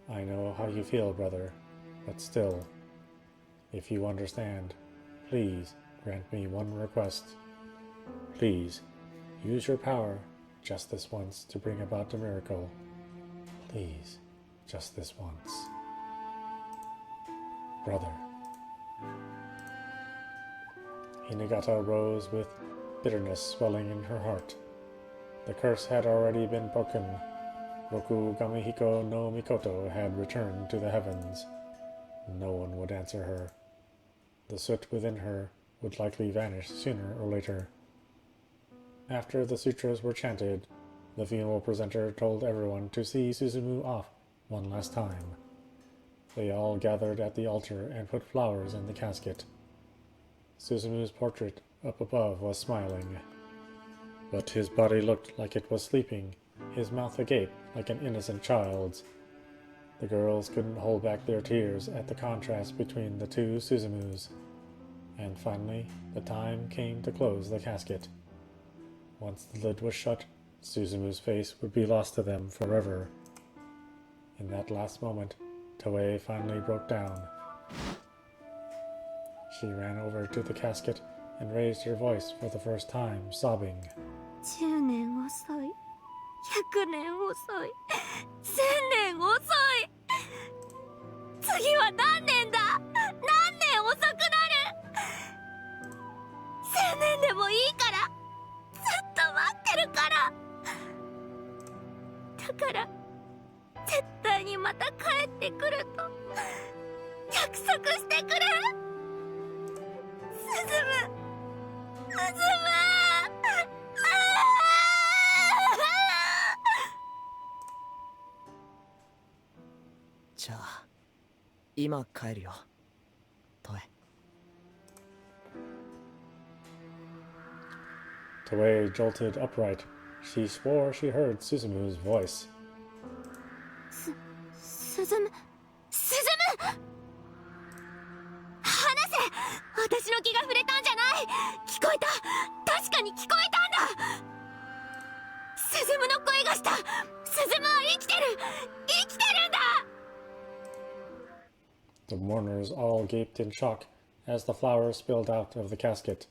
I know how you feel, brother, but still, if you understand, please grant me one request. Please, use your power just this once to bring about a miracle. Please, just this once. Brother." Hinagata rose with bitterness swelling in her heart. The curse had already been broken. Roku Gamihiko no Mikoto had returned to the heavens. No one would answer her. The soot within her would likely vanish sooner or later. After the sutras were chanted, the funeral presenter told everyone to see Suzumu off one last time. They all gathered at the altar and put flowers in the casket. Suzumu's portrait up above was smiling, but his body looked like it was sleeping, his mouth agape like an innocent child's. The girls couldn't hold back their tears at the contrast between the two Suzumus. And finally, the time came to close the casket. Once the lid was shut, Suzumu's face would be lost to them forever. In that last moment, Toei finally broke down. She ran over to the casket and raised her voice for the first time, sobbing. 10年遅い、100年遅い、1000年遅い。次は何年だ。何年遅くなる。1000年でもいいから、ずっと待ってるから。だから絶対にまた帰ってくると約束してくれ。進む、進む。じゃあ今帰るよ、トエ。Toei jolted upright. She swore she heard Suzumu's voice. 進む、進む。話せ。私の気が触れたんじゃない。聞こえた。確かに聞こえたんだ。鈴の声がした。鈴は生きてる。生きてるんだ。 The mourners all gaped in shock as the flower spilled out of the casket.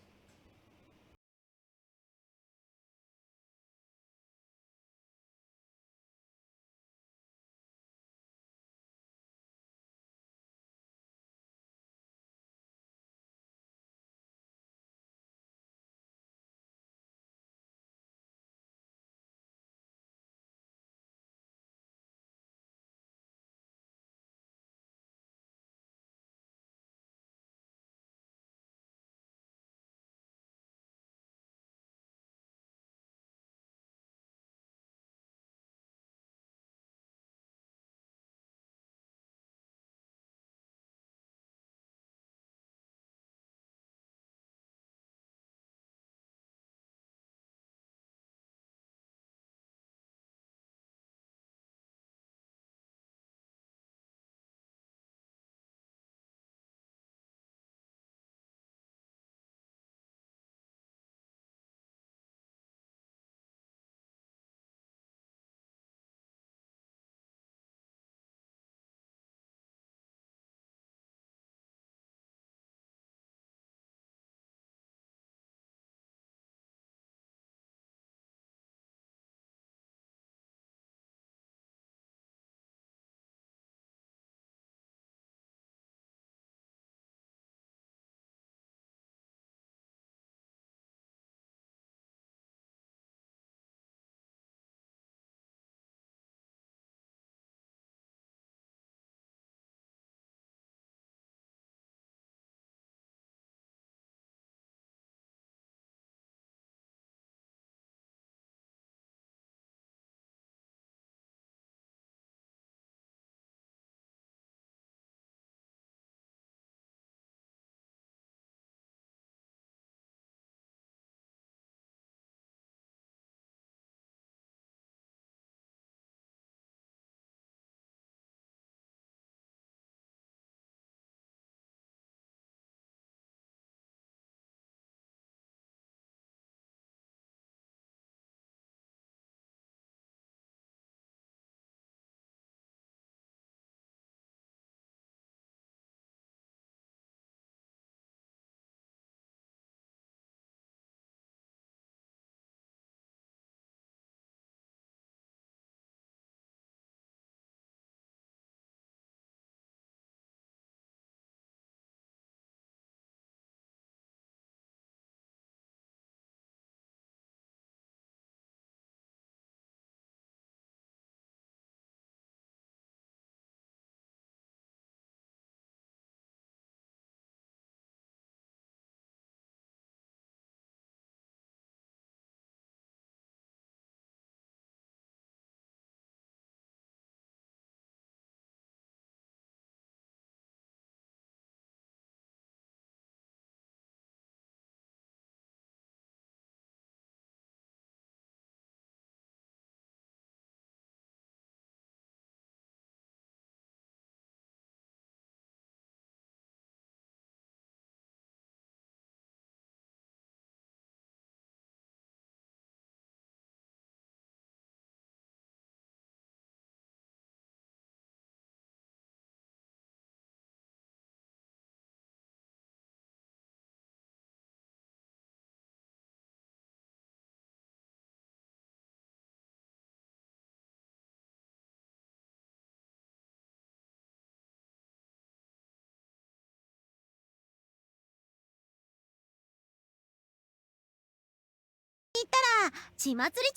血祭り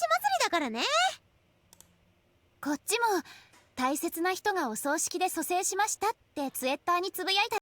だからね。こっちも大切な人がお葬式で蘇生しましたってツイッターにつぶやいた。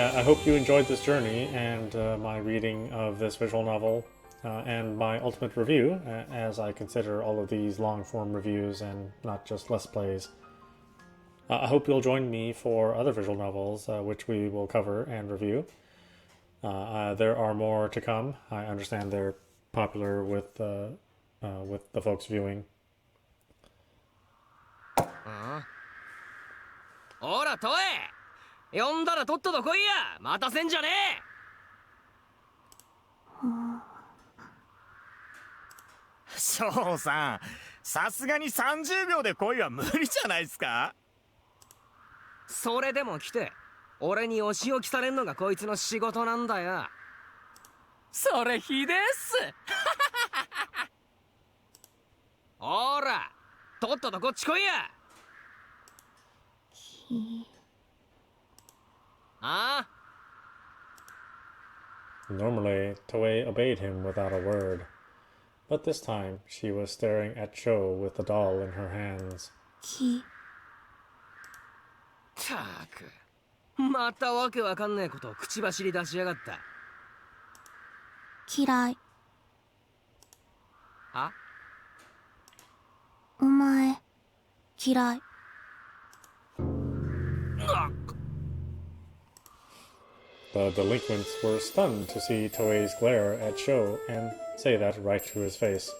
I hope you enjoyed this journey and my reading of this visual novel and my ultimate review, as I consider all of these long-form reviews and not just Let's Plays. I hope you'll join me for other visual novels, which we will cover and review. There are more to come. I understand they're popular with the folks viewing. ほら、トエ呼んだらとっとと来いや待たせんじゃねえ翔さん、さすがに30秒で来いは無理じゃないですか。それでも来て俺にお仕置きされんのがこいつの仕事なんだよ。それひでっす。ほらとっととこっち来いや。ああ Normally, Toei obeyed him without a word, but this time she was staring at Cho with the doll in her hands. たくまたわけわかんねえことを口走り出しやがった。嫌い。あ？お前嫌い。The delinquents were stunned to see Toei's glare at Sho and say that right to his face.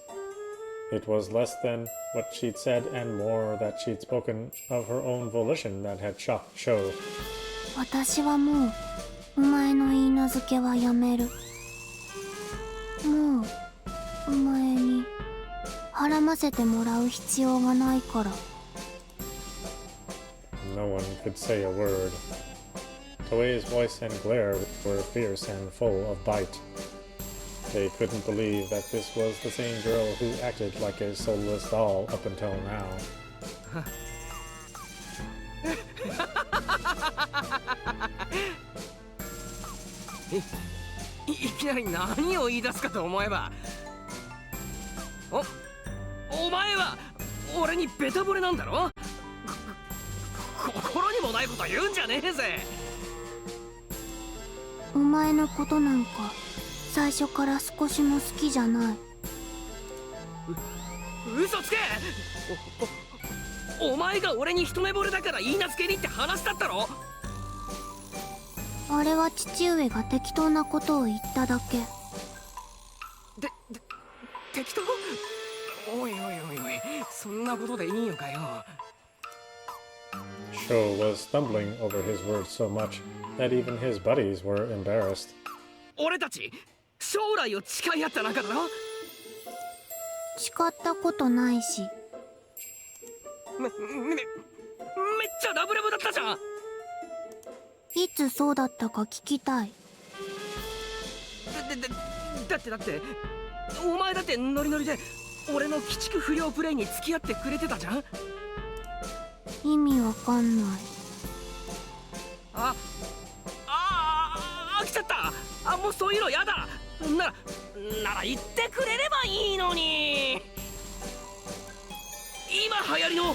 It was less than what she'd said and more that she'd spoken of her own volition that had shocked Sho. 私はもうお前の言い名付けはやめる。もうお前に孕ませてもらう必要がないから。No one could say a word. Toei's voice and glare were fierce and full of bite. They couldn't believe that this was the same girl who acted like a soulless doll up until now. いきなり何を言い出すかと思えば、お前は俺にベタ惚れなんだろ。心にもないこと言うんじゃねえぜ。お前のことなんか最初から少しも好きじゃない。嘘つけ。お前が俺に一目惚れだから言い名付けにって話だったろ。あれは父上が適当なことを言っただけ。適当？おいおいおいおい、そんなことでいいのかよ。Sho was stumbling over his words so much that even his buddies were embarrassed. 俺たち将来を誓い合った仲だろ。誓ったことないし。めっちゃラブラブだったじゃん。いつそうだったか聞きたい。だってお前だってノリノリで俺の鬼畜不良プレイに付き合ってくれてたじゃん。意味わかんない。飽きちゃった。もうそういうのやだ。なら言ってくれればいいのに。今流行りの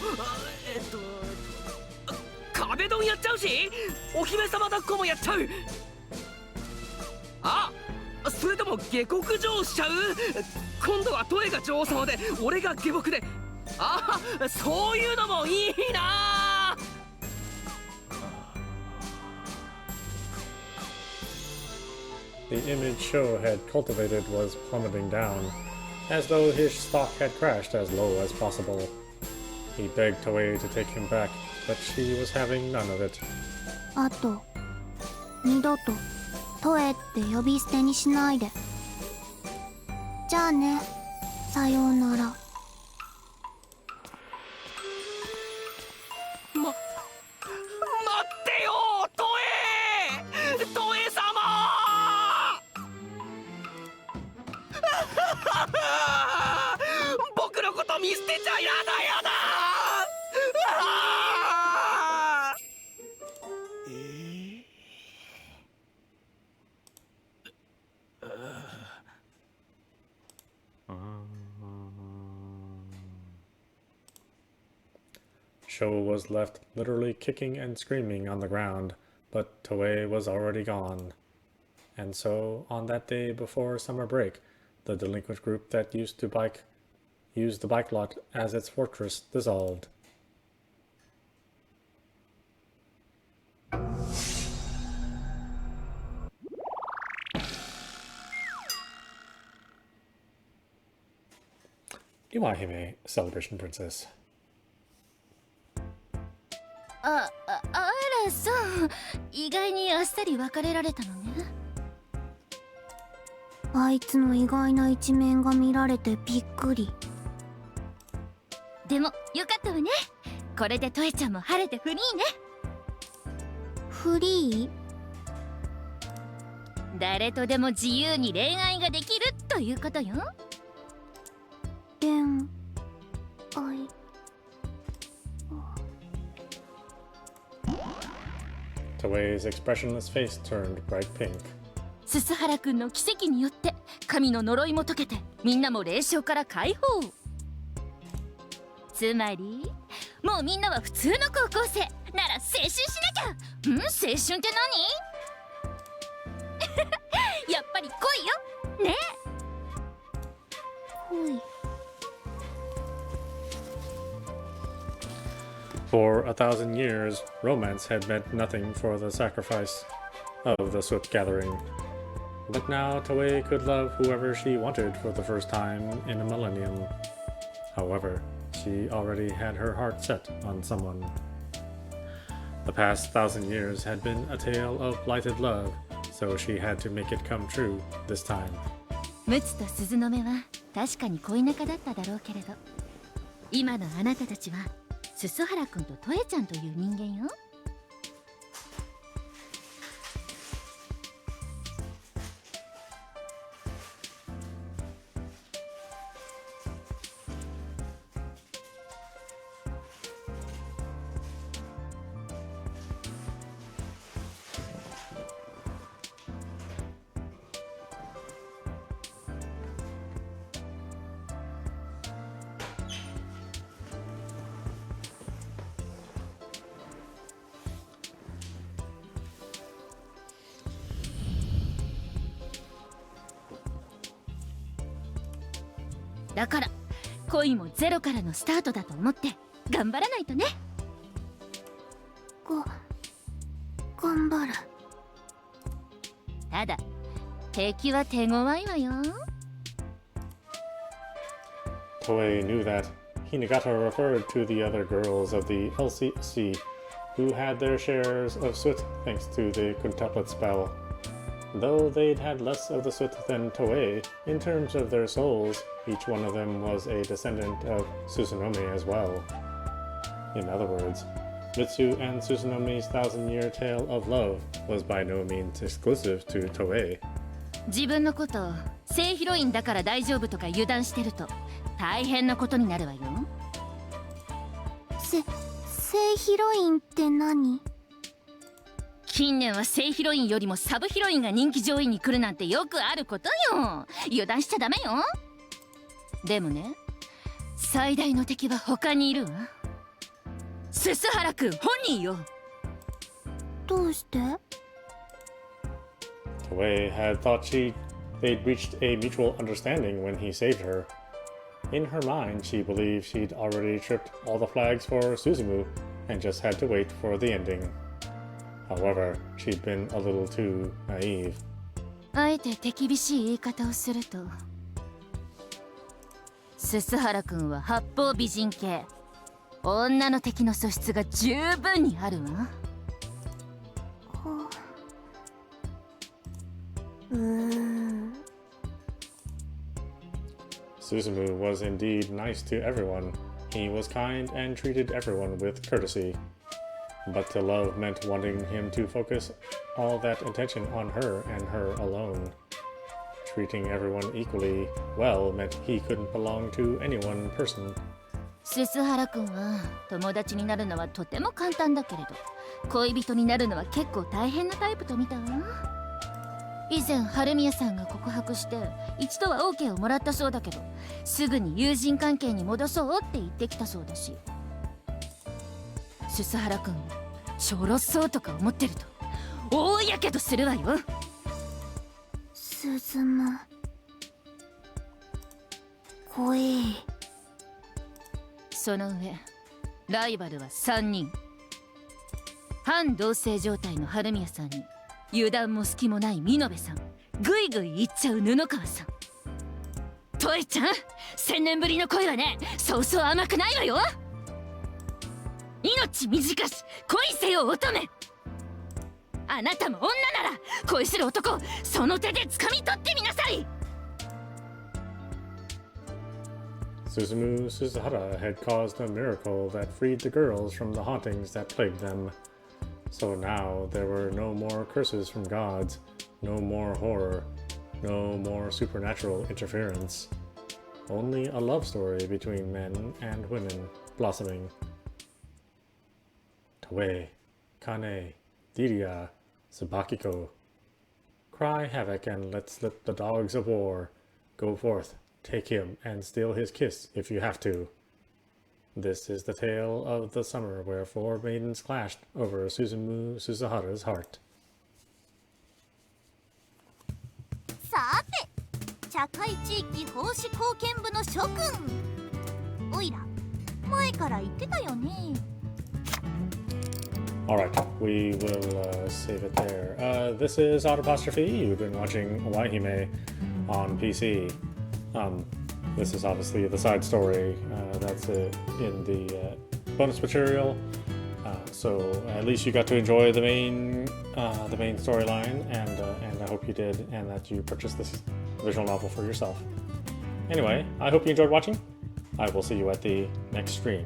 壁ドンやっちゃうし、お姫様抱っこもやっちゃう。それとも下克上しちゃう。今度はトエが女王様で俺が下僕で。そういうのもいいな。The image Sho had cultivated was plummeting down, as though his stock had crashed as low as possible. He begged Toei to take him back, but she was having none of it. あと二度とトエって呼び捨てにしないで。じゃあね、さようなら。待ってよトエ様。僕のこと見捨てちゃやだ。Sho was left literally kicking and screaming on the ground, but Toei was already gone. And so, on that day before summer break, the delinquent group that used the bike lot as its fortress dissolved. Iwaihime Celebration Princess. あらそう、意外にあっさり別れられたのね。あいつの意外な一面が見られてびっくり。でもよかったわね。これでトエちゃんも晴れてフリーね。フリー？誰とでも自由に恋愛ができるということよ。恋愛。Toei's expressionless face turned bright pink. ススハラ君の奇跡によって神の呪いも解けて、みんなも霊障から解放。つまりもうみんなは普通の高校生なら青春しなきゃ。青春って何？やっぱり恋よね。恋。For 1,000 years, romance had meant nothing for the sacrifice of the Swift Gathering. But now Toei could love whoever she wanted for the first time in a millennium. However, she already had her heart set on someone. The past 1,000 years had been a tale of blighted love, so she had to make it come true this time. ムツと鈴の目は確かに恋仲だっただろうけれど、今のあなたたちはススハラ君とトエちゃんという人間よ。だから恋もゼロからのスタートだと思って頑張らないとね。頑張る。ただ敵は手強いわよ。Toei knew that. Hinagata referred to the other girls of the LCC, who had their shares of Swit thanks to the quintuplet spell. Though they'd had less of the Swit than Toei, in terms of their souls, each one of them was a descendant of Susanome as well. In other words, Mitsu and Susanomi's 1,000-year tale of love was by no means exclusive to Toei. 自分のことを正ヒロインだから大丈夫とか油断してると大変なことになるわよ。正ヒロインって何？近年は正ヒロインよりもサブヒロインが人気上位に来るなんてよくあることよ。油断しちゃダメよ。でもね、最大の敵は他にいるわ。ススハラ君本人よ。どうして？ Toei had thought they'd reached a mutual understanding when he saved her. In her mind, she believed she'd already tripped all the flags for Suzumu and just had to wait for the ending. However, she'd been a little too naive. あえて手厳しい言い方をすると、ススハラ君は八方美人系。女の敵の素質が十分にあるわ。Suzumu was indeed nice to everyone. He was kind and treated everyone with courtesy. But to love meant wanting him to focus all that attention on her and her alone. Treating everyone equally well meant he couldn't belong to any one person. ススハラ君は友達になるのはとても簡単だけれど、恋人になるのは結構大変なタイプと見たわ。以前春宮さんが告白して一度は OK をもらったそうだけど、すぐに友人関係に戻そうって言ってきたそうだし、ススハラ君ちょろそうとか思ってると大やけどするわよ。進む。怖い。その上ライバルは3人。反同棲状態の春宮さんに油断も隙もない美濃部さん、ぐいぐい行っちゃう布川さん。トイちゃん、1000年ぶりの恋はね、そうそう甘くないわよ。命短し恋せよ乙女。あなたも女なら恋する男をその手で掴み取ってみなさい。Suzumu Suzuhara had caused a miracle that freed the girls from the hauntings that plagued them. So now there were no more curses from gods, no more horror, no more supernatural interference. Only a love story between men and women blossoming. Toe, Kane, Diria, Sabakiko. Cry havoc and let slip the dogs of war. Go forth, take him, and steal his kiss if you have to. This is the tale of the summer where 4 maidens clashed over Suzumu Suzuhara's heart. さて、茶会地域奉仕貢献部の諸君。おいら、前から言ってたよね。Alright, we will save it there. This is audap. You've been watching Iwaihime on PC. This is obviously the side story that's in the bonus material. So at least you got to enjoy the main storyline, and I hope you did, and that you purchased this visual novel for yourself. Anyway, I hope you enjoyed watching. I will see you at the next stream.